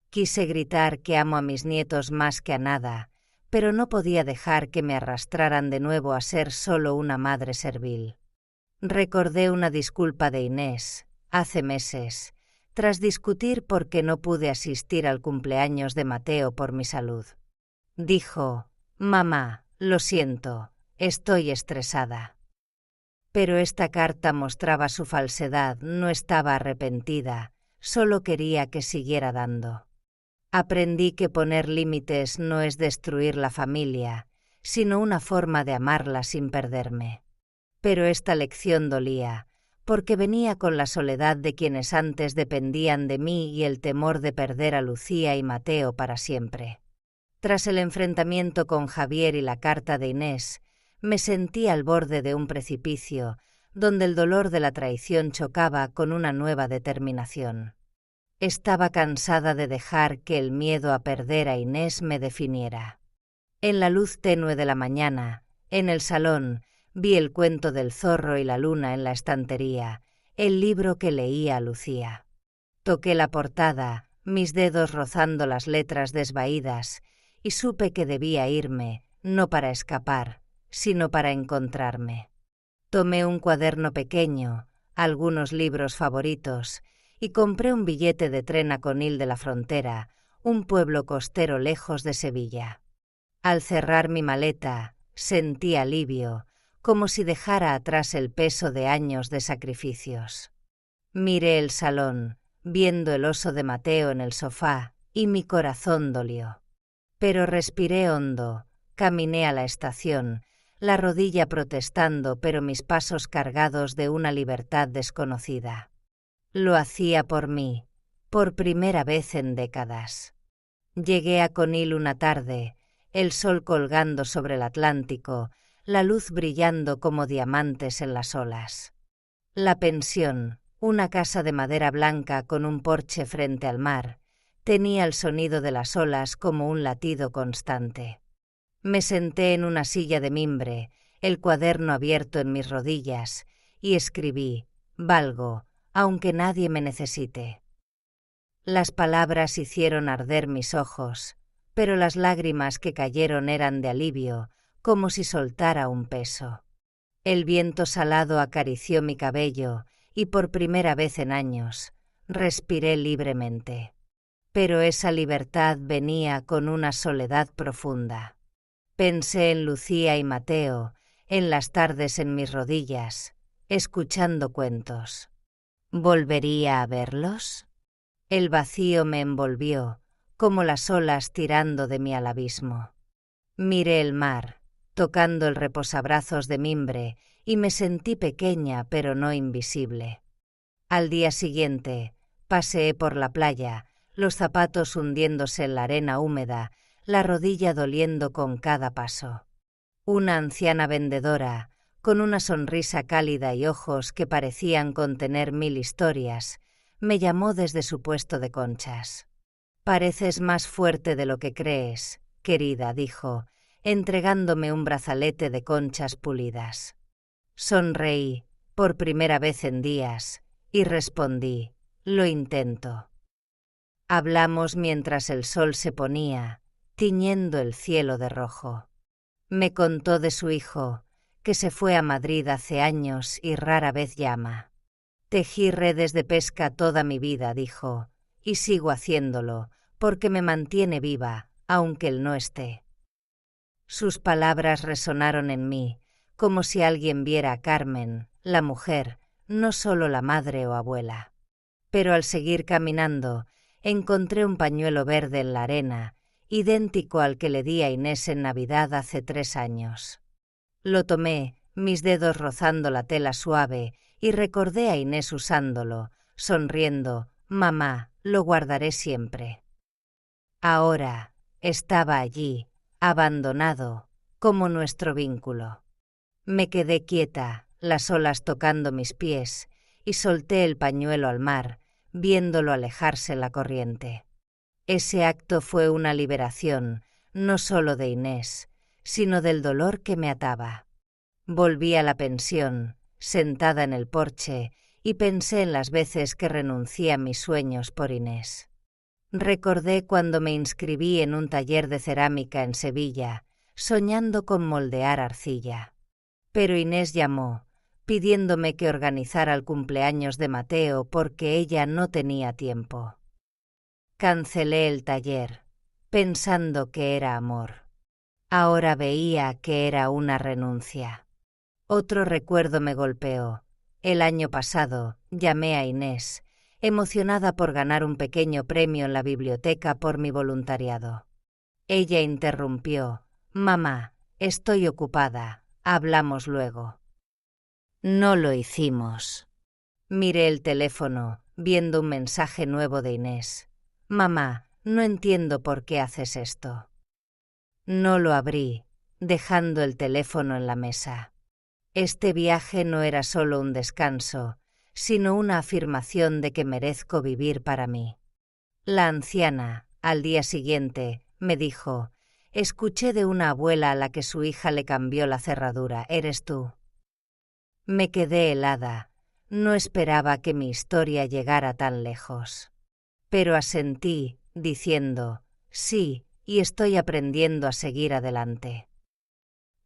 Quise gritar que amo a mis nietos más que a nada, pero no podía dejar que me arrastraran de nuevo a ser solo una madre servil. Recordé una disculpa de Inés, hace meses, tras discutir porque no pude asistir al cumpleaños de Mateo por mi salud. Dijo: «Mamá, lo siento, estoy estresada». Pero esta carta mostraba su falsedad, no estaba arrepentida, solo quería que siguiera dando. Aprendí que poner límites no es destruir la familia, sino una forma de amarla sin perderme. Pero esta lección dolía, porque venía con la soledad de quienes antes dependían de mí y el temor de perder a Lucía y Mateo para siempre. Tras el enfrentamiento con Javier y la carta de Inés, me sentí al borde de un precipicio, donde el dolor de la traición chocaba con una nueva determinación. Estaba cansada de dejar que el miedo a perder a Inés me definiera. En la luz tenue de la mañana, en el salón, vi el cuento del zorro y la luna en la estantería, el libro que leía a Lucía. Toqué la portada, mis dedos rozando las letras desvaídas, y supe que debía irme, no para escapar, sino para encontrarme. Tomé un cuaderno pequeño, algunos libros favoritos, y compré un billete de tren a Conil de la Frontera, un pueblo costero lejos de Sevilla. Al cerrar mi maleta, sentí alivio, como si dejara atrás el peso de años de sacrificios. Miré el salón, viendo el oso de Mateo en el sofá, y mi corazón dolió. Pero respiré hondo, caminé a la estación, la rodilla protestando pero mis pasos cargados de una libertad desconocida. Lo hacía por mí, por primera vez en décadas. Llegué a Conil una tarde, el sol colgando sobre el Atlántico, la luz brillando como diamantes en las olas. La pensión, una casa de madera blanca con un porche frente al mar, tenía el sonido de las olas como un latido constante. Me senté en una silla de mimbre, el cuaderno abierto en mis rodillas, y escribí: «Valgo, aunque nadie me necesite». Las palabras hicieron arder mis ojos, pero las lágrimas que cayeron eran de alivio, como si soltara un peso. El viento salado acarició mi cabello y por primera vez en años respiré libremente. Pero esa libertad venía con una soledad profunda. Pensé en Lucía y Mateo, en las tardes en mis rodillas, escuchando cuentos. ¿Volvería a verlos? El vacío me envolvió, como las olas tirando de mí al abismo. Miré el mar, tocando el reposabrazos de mimbre, y me sentí pequeña pero no invisible. Al día siguiente, paseé por la playa, los zapatos hundiéndose en la arena húmeda, la rodilla doliendo con cada paso. Una anciana vendedora, con una sonrisa cálida y ojos que parecían contener 1000 historias, me llamó desde su puesto de conchas. «Pareces más fuerte de lo que crees, querida», dijo, entregándome un brazalete de conchas pulidas. Sonreí, por primera vez en días, y respondí: «Lo intento». Hablamos mientras el sol se ponía, tiñendo el cielo de rojo. Me contó de su hijo, que se fue a Madrid hace años y rara vez llama. «Tejí redes de pesca toda mi vida», dijo, «y sigo haciéndolo, porque me mantiene viva, aunque él no esté». Sus palabras resonaron en mí, como si alguien viera a Carmen, la mujer, no solo la madre o abuela. Pero al seguir caminando, encontré un pañuelo verde en la arena, idéntico al que le di a Inés en Navidad hace 3 años. Lo tomé, mis dedos rozando la tela suave, y recordé a Inés usándolo, sonriendo: «Mamá, lo guardaré siempre». Ahora estaba allí, abandonado, como nuestro vínculo. Me quedé quieta, las olas tocando mis pies, y solté el pañuelo al mar, viéndolo alejarse la corriente. Ese acto fue una liberación, no solo de Inés, sino del dolor que me ataba. Volví a la pensión, sentada en el porche, y pensé en las veces que renuncié a mis sueños por Inés. Recordé cuando me inscribí en un taller de cerámica en Sevilla, soñando con moldear arcilla. Pero Inés llamó, pidiéndome que organizara el cumpleaños de Mateo porque ella no tenía tiempo. Cancelé el taller, pensando que era amor. Ahora veía que era una renuncia. Otro recuerdo me golpeó. El año pasado llamé a Inés, emocionada por ganar un pequeño premio en la biblioteca por mi voluntariado. Ella interrumpió: «Mamá, estoy ocupada, hablamos luego». No lo hicimos. Miré el teléfono, viendo un mensaje nuevo de Inés. «Mamá, no entiendo por qué haces esto». No lo abrí, dejando el teléfono en la mesa. Este viaje no era solo un descanso, sino una afirmación de que merezco vivir para mí. La anciana, al día siguiente, me dijo: escuché de una abuela a la que su hija le cambió la cerradura. ¿Eres tú? Me quedé helada. No esperaba que mi historia llegara tan lejos. Pero asentí, diciendo: sí, y estoy aprendiendo a seguir adelante.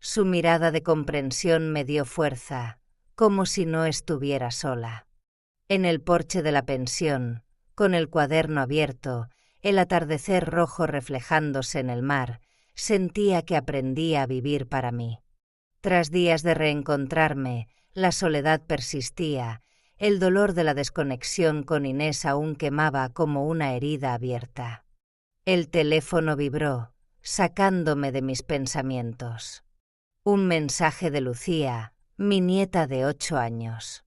Su mirada de comprensión me dio fuerza, como si no estuviera sola. En el porche de la pensión, con el cuaderno abierto, el atardecer rojo reflejándose en el mar, sentía que aprendía a vivir para mí. Tras días de reencontrarme, la soledad persistía, el dolor de la desconexión con Inés aún quemaba como una herida abierta. El teléfono vibró, sacándome de mis pensamientos. Un mensaje de Lucía, mi nieta de 8 años.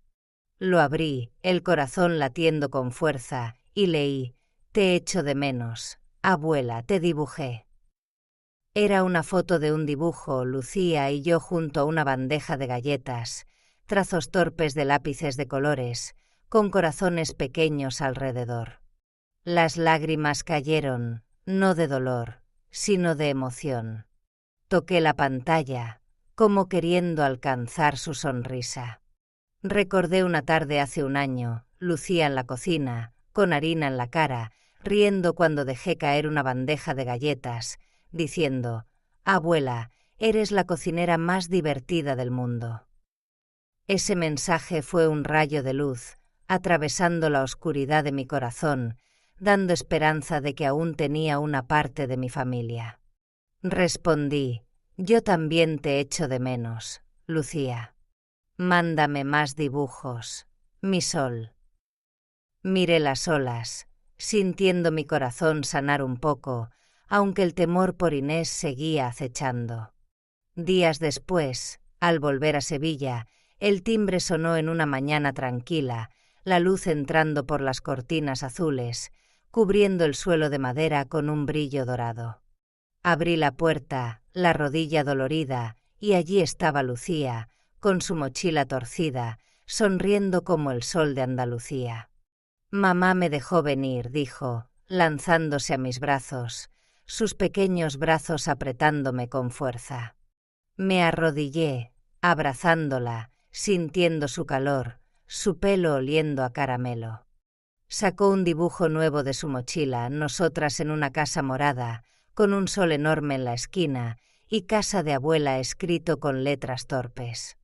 Lo abrí, el corazón latiendo con fuerza, y leí: te echo de menos, abuela, te dibujé. Era una foto de un dibujo, Lucía y yo junto a una bandeja de galletas, trazos torpes de lápices de colores, con corazones pequeños alrededor. Las lágrimas cayeron, no de dolor, sino de emoción. Toqué la pantalla, como queriendo alcanzar su sonrisa. Recordé una tarde hace un año, Lucía en la cocina, con harina en la cara, riendo cuando dejé caer una bandeja de galletas, diciendo: abuela, eres la cocinera más divertida del mundo. Ese mensaje fue un rayo de luz, atravesando la oscuridad de mi corazón, dando esperanza de que aún tenía una parte de mi familia. Respondí: yo también te echo de menos, Lucía. Mándame más dibujos, mi sol. Miré las olas, sintiendo mi corazón sanar un poco, aunque el temor por Inés seguía acechando. Días después, al volver a Sevilla, el timbre sonó en una mañana tranquila, la luz entrando por las cortinas azules, cubriendo el suelo de madera con un brillo dorado. Abrí la puerta, la rodilla dolorida, y allí estaba Lucía, con su mochila torcida, sonriendo como el sol de Andalucía. Mamá me dejó venir, dijo, lanzándose a mis brazos, sus pequeños brazos apretándome con fuerza. Me arrodillé, abrazándola, sintiendo su calor, su pelo oliendo a caramelo. Sacó un dibujo nuevo de su mochila, nosotras en una casa morada, con un sol enorme en la esquina y casa de abuela escrito con letras torpes.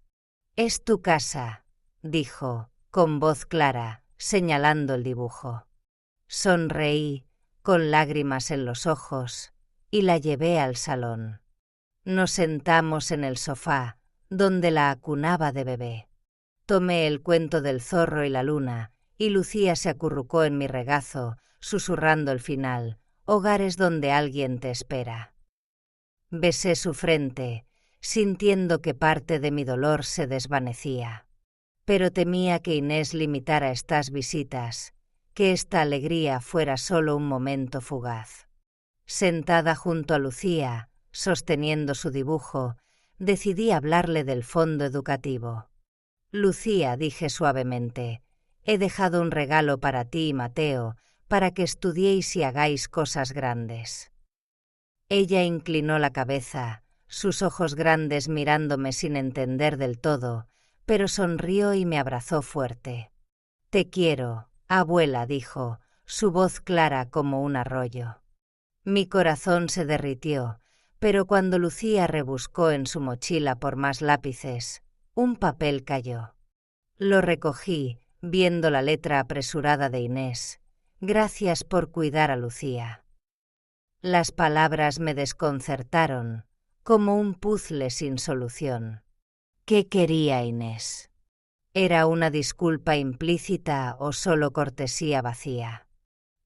«Es tu casa», dijo, con voz clara, señalando el dibujo. Sonreí, con lágrimas en los ojos, y la llevé al salón. Nos sentamos en el sofá, donde la acunaba de bebé. Tomé el cuento del zorro y la luna, y Lucía se acurrucó en mi regazo, susurrando el final: «Hogares donde alguien te espera». Besé su frente, sintiendo que parte de mi dolor se desvanecía. Pero temía que Inés limitara estas visitas, que esta alegría fuera solo un momento fugaz. Sentada junto a Lucía, sosteniendo su dibujo, decidí hablarle del fondo educativo. «Lucía», dije suavemente, «he dejado un regalo para ti y Mateo, para que estudiéis y hagáis cosas grandes». Ella inclinó la cabeza, sus ojos grandes mirándome sin entender del todo, pero sonrió y me abrazó fuerte. «Te quiero, abuela», dijo, su voz clara como un arroyo. Mi corazón se derritió, pero cuando Lucía rebuscó en su mochila por más lápices, un papel cayó. Lo recogí, viendo la letra apresurada de Inés: «Gracias por cuidar a Lucía». Las palabras me desconcertaron, como un puzle sin solución. ¿Qué quería Inés? ¿Era una disculpa implícita o solo cortesía vacía?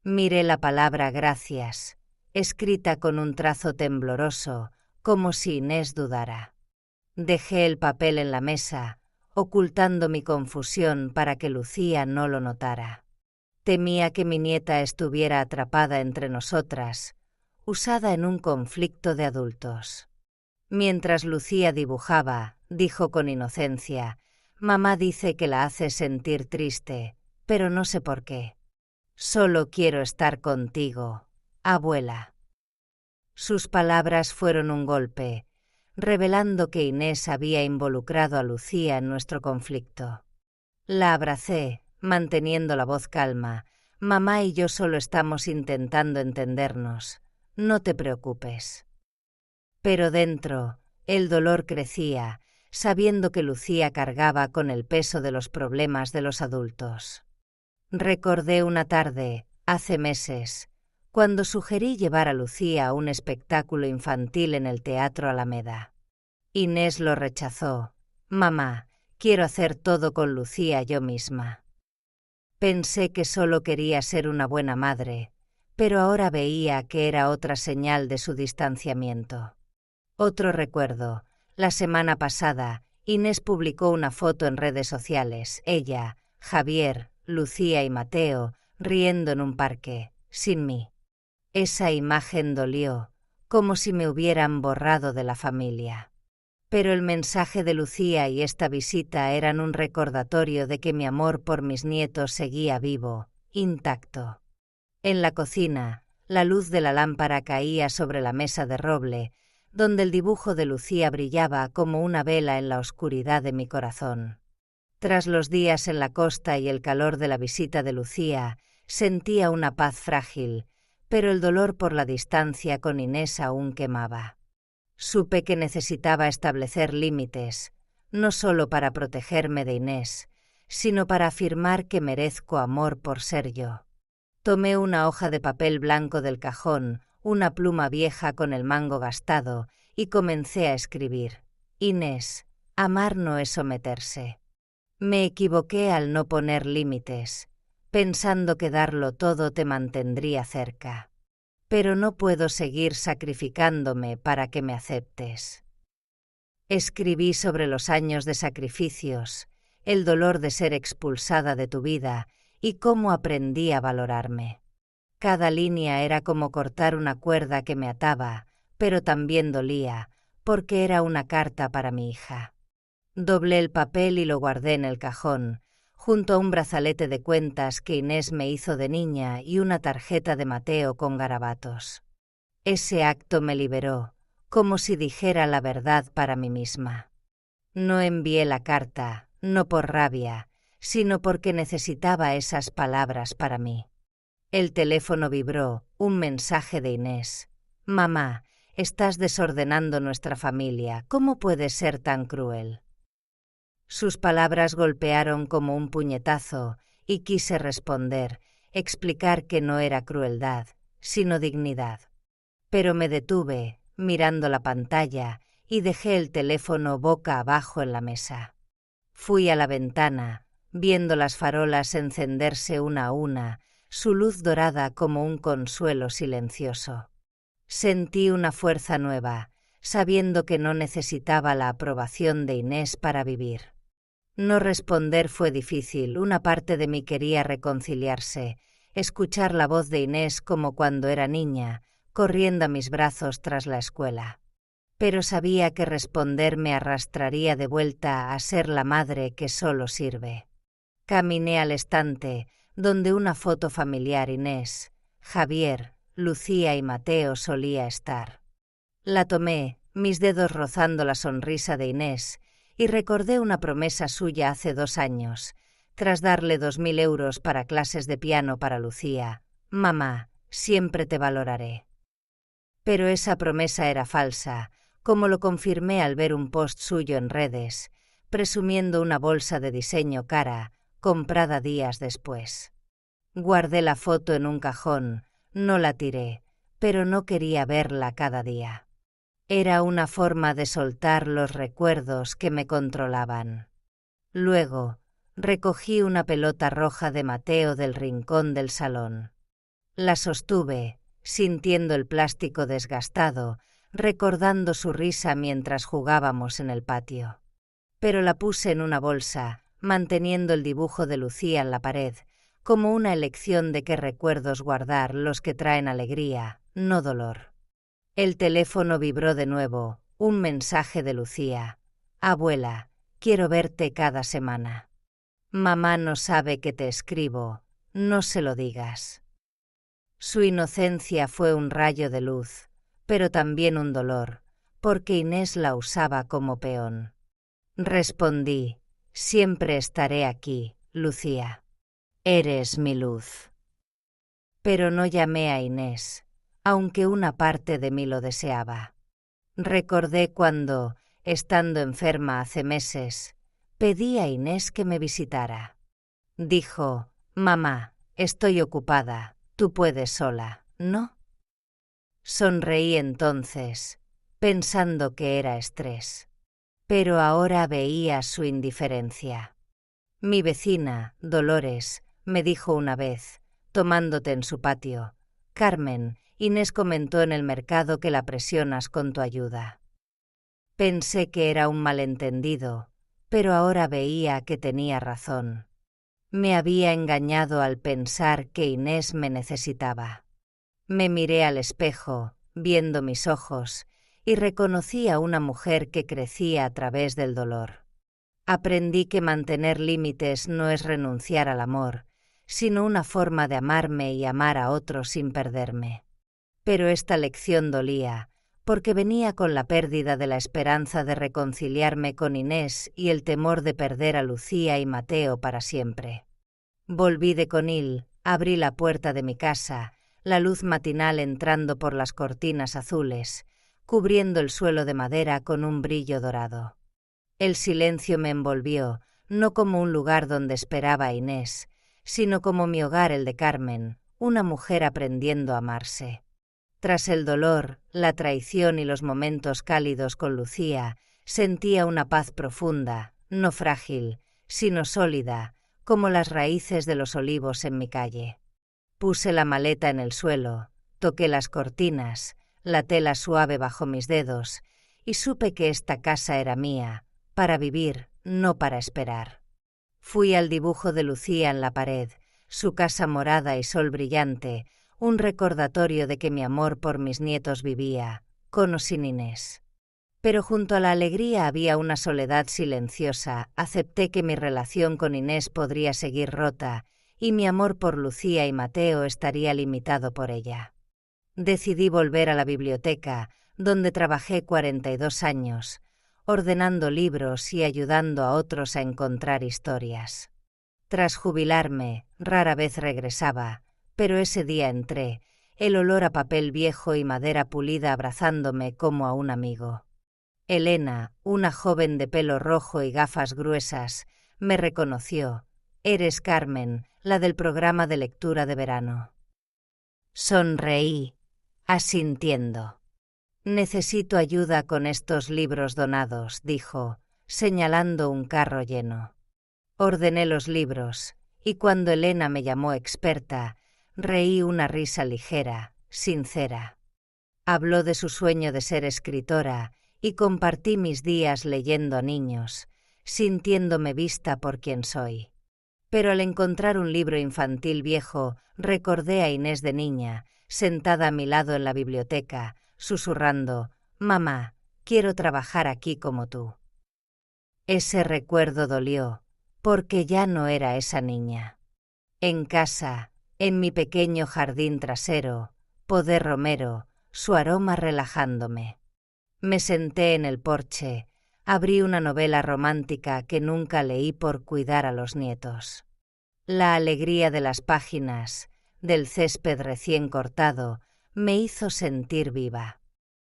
Miré la palabra gracias, escrita con un trazo tembloroso, como si Inés dudara. Dejé el papel en la mesa, ocultando mi confusión para que Lucía no lo notara. Temía que mi nieta estuviera atrapada entre nosotras, usada en un conflicto de adultos. Mientras Lucía dibujaba, dijo con inocencia: «Mamá dice que la hace sentir triste, pero no sé por qué». Solo quiero estar contigo, abuela. Sus palabras fueron un golpe, revelando que Inés había involucrado a Lucía en nuestro conflicto. La abracé, manteniendo la voz calma. Mamá y yo solo estamos intentando entendernos. No te preocupes. Pero dentro, el dolor crecía, sabiendo que Lucía cargaba con el peso de los problemas de los adultos. Recordé una tarde, hace meses, cuando sugerí llevar a Lucía a un espectáculo infantil en el Teatro Alameda. Inés lo rechazó. Mamá, quiero hacer todo con Lucía yo misma. Pensé que solo quería ser una buena madre, pero ahora veía que era otra señal de su distanciamiento. Otro recuerdo. La semana pasada, Inés publicó una foto en redes sociales, ella, Javier, Lucía y Mateo, riendo en un parque, sin mí. Esa imagen dolió, como si me hubieran borrado de la familia. Pero el mensaje de Lucía y esta visita eran un recordatorio de que mi amor por mis nietos seguía vivo, intacto. En la cocina, la luz de la lámpara caía sobre la mesa de roble, donde el dibujo de Lucía brillaba como una vela en la oscuridad de mi corazón. Tras los días en la costa y el calor de la visita de Lucía, sentía una paz frágil, pero el dolor por la distancia con Inés aún quemaba. Supe que necesitaba establecer límites, no solo para protegerme de Inés, sino para afirmar que merezco amor por ser yo. Tomé una hoja de papel blanco del cajón, una pluma vieja con el mango gastado, y comencé a escribir. Inés, amar no es someterse. Me equivoqué al no poner límites, pensando que darlo todo te mantendría cerca. Pero no puedo seguir sacrificándome para que me aceptes. Escribí sobre los años de sacrificios, el dolor de ser expulsada de tu vida y cómo aprendí a valorarme. Cada línea era como cortar una cuerda que me ataba, pero también dolía, porque era una carta para mi hija. Doblé el papel y lo guardé en el cajón, junto a un brazalete de cuentas que Inés me hizo de niña y una tarjeta de Mateo con garabatos. Ese acto me liberó, como si dijera la verdad para mí misma. No envié la carta, no por rabia, sino porque necesitaba esas palabras para mí. El teléfono vibró, un mensaje de Inés. Mamá, estás desordenando nuestra familia, ¿cómo puedes ser tan cruel? Sus palabras golpearon como un puñetazo y quise responder, explicar que no era crueldad, sino dignidad. Pero me detuve, mirando la pantalla, y dejé el teléfono boca abajo en la mesa. Fui a la ventana, viendo las farolas encenderse una a una, su luz dorada como un consuelo silencioso. Sentí una fuerza nueva, sabiendo que no necesitaba la aprobación de Inés para vivir. No responder fue difícil, una parte de mí quería reconciliarse, escuchar la voz de Inés como cuando era niña, corriendo a mis brazos tras la escuela. Pero sabía que responder me arrastraría de vuelta a ser la madre que solo sirve. Caminé al estante, donde una foto familiar Inés, Javier, Lucía y Mateo solía estar. La tomé, mis dedos rozando la sonrisa de Inés, y recordé una promesa suya hace 2 años, tras darle 2000 euros para clases de piano para Lucía. Mamá, siempre te valoraré. Pero esa promesa era falsa, como lo confirmé al ver un post suyo en redes, presumiendo una bolsa de diseño cara, comprada días después. Guardé la foto en un cajón, no la tiré, pero no quería verla cada día. Era una forma de soltar los recuerdos que me controlaban. Luego, recogí una pelota roja de Mateo del rincón del salón. La sostuve, sintiendo el plástico desgastado, recordando su risa mientras jugábamos en el patio. Pero la puse en una bolsa, manteniendo el dibujo de Lucía en la pared, como una elección de qué recuerdos guardar, los que traen alegría, no dolor. El teléfono vibró de nuevo, un mensaje de Lucía. Abuela, quiero verte cada semana. Mamá no sabe que te escribo, no se lo digas. Su inocencia fue un rayo de luz, pero también un dolor, porque Inés la usaba como peón. Respondí: siempre estaré aquí, Lucía. Eres mi luz. Pero no llamé a Inés, aunque una parte de mí lo deseaba. Recordé cuando, estando enferma hace meses, pedí a Inés que me visitara. Dijo: mamá, estoy ocupada, tú puedes sola, ¿no? Sonreí entonces, pensando que era estrés. Pero ahora veía su indiferencia. Mi vecina, Dolores, me dijo una vez, tomándote en su patio: Carmen, Inés comentó en el mercado que la presionas con tu ayuda. Pensé que era un malentendido, pero ahora veía que tenía razón. Me había engañado al pensar que Inés me necesitaba. Me miré al espejo, viendo mis ojos, y reconocí a una mujer que crecía a través del dolor. Aprendí que mantener límites no es renunciar al amor, sino una forma de amarme y amar a otros sin perderme. Pero esta lección dolía, porque venía con la pérdida de la esperanza de reconciliarme con Inés y el temor de perder a Lucía y Mateo para siempre. Volví de Conil, abrí la puerta de mi casa, la luz matinal entrando por las cortinas azules, cubriendo el suelo de madera con un brillo dorado. El silencio me envolvió, no como un lugar donde esperaba a Inés, sino como mi hogar, el de Carmen, una mujer aprendiendo a amarse. Tras el dolor, la traición y los momentos cálidos con Lucía, sentía una paz profunda, no frágil, sino sólida, como las raíces de los olivos en mi calle. Puse la maleta en el suelo, toqué las cortinas, la tela suave bajo mis dedos, y supe que esta casa era mía, para vivir, no para esperar. Fui al dibujo de Lucía en la pared, su casa morada y sol brillante, un recordatorio de que mi amor por mis nietos vivía, con o sin Inés. Pero junto a la alegría había una soledad silenciosa. Acepté que mi relación con Inés podría seguir rota, y mi amor por Lucía y Mateo estaría limitado por ella. Decidí volver a la biblioteca, donde trabajé 42 años, ordenando libros y ayudando a otros a encontrar historias. Tras jubilarme, rara vez regresaba, pero ese día entré, el olor a papel viejo y madera pulida abrazándome como a un amigo. Elena, una joven de pelo rojo y gafas gruesas, me reconoció. Eres Carmen, la del programa de lectura de verano. Sonreí, asintiendo. Necesito ayuda con estos libros donados, dijo, señalando un carro lleno. Ordené los libros, y cuando Elena me llamó experta, reí una risa ligera, sincera. Habló de su sueño de ser escritora, y compartí mis días leyendo a niños, sintiéndome vista por quien soy. Pero al encontrar un libro infantil viejo, recordé a Inés de niña, sentada a mi lado en la biblioteca, susurrando: «Mamá, quiero trabajar aquí como tú». Ese recuerdo dolió, porque ya no era esa niña. En casa, en mi pequeño jardín trasero, podé romero, su aroma relajándome. Me senté en el porche, abrí una novela romántica que nunca leí por cuidar a los nietos. La alegría de las páginas, del césped recién cortado, me hizo sentir viva.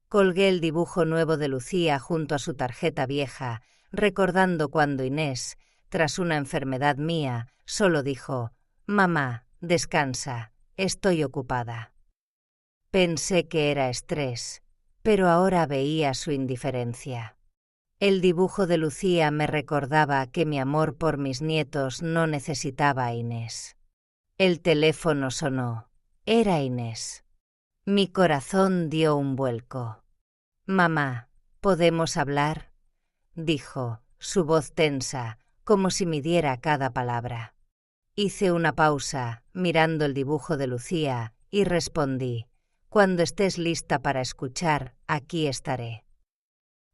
Colgué el dibujo nuevo de Lucía junto a su tarjeta vieja, recordando cuando Inés, tras una enfermedad mía, solo dijo: «Mamá, descansa, estoy ocupada». Pensé que era estrés, pero ahora veía su indiferencia. El dibujo de Lucía me recordaba que mi amor por mis nietos no necesitaba a Inés. El teléfono sonó. Era Inés. Mi corazón dio un vuelco. «Mamá, ¿podemos hablar?», dijo, su voz tensa, como si midiera cada palabra. Hice una pausa, mirando el dibujo de Lucía, y respondí: «Cuando estés lista para escuchar, aquí estaré».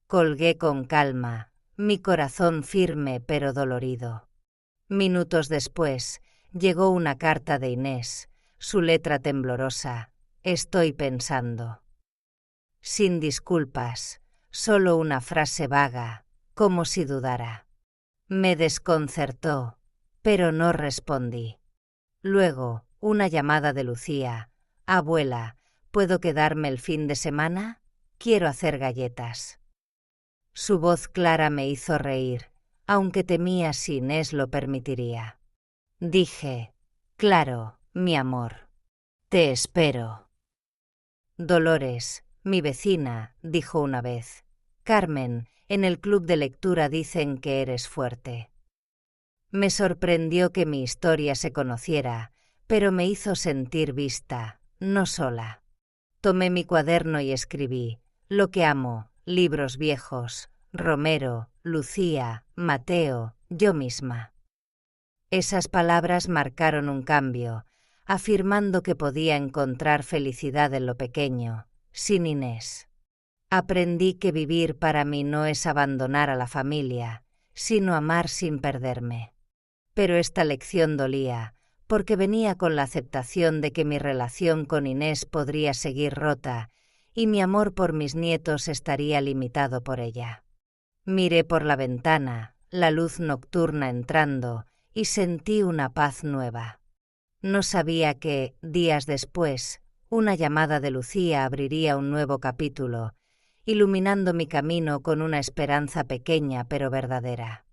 Colgué con calma, mi corazón firme pero dolorido. Minutos después, llegó una carta de Inés, su letra temblorosa. Estoy pensando. Sin disculpas, solo una frase vaga, como si dudara. Me desconcertó, pero no respondí. Luego, una llamada de Lucía. Abuela, ¿puedo quedarme el fin de semana? Quiero hacer galletas. Su voz clara me hizo reír, aunque temía si Inés lo permitiría. Dije, claro, mi amor. Te espero. Dolores, mi vecina, dijo una vez. Carmen, en el club de lectura dicen que eres fuerte. Me sorprendió que mi historia se conociera, pero me hizo sentir vista, no sola. Tomé mi cuaderno y escribí, lo que amo, libros viejos, Romero, Lucía, Mateo, yo misma. Esas palabras marcaron un cambio, afirmando que podía encontrar felicidad en lo pequeño, sin Inés. Aprendí que vivir para mí no es abandonar a la familia, sino amar sin perderme. Pero esta lección dolía, porque venía con la aceptación de que mi relación con Inés podría seguir rota y mi amor por mis nietos estaría limitado por ella. Miré por la ventana, la luz nocturna entrando, y sentí una paz nueva. No sabía que, días después, una llamada de Lucía abriría un nuevo capítulo, iluminando mi camino con una esperanza pequeña pero verdadera.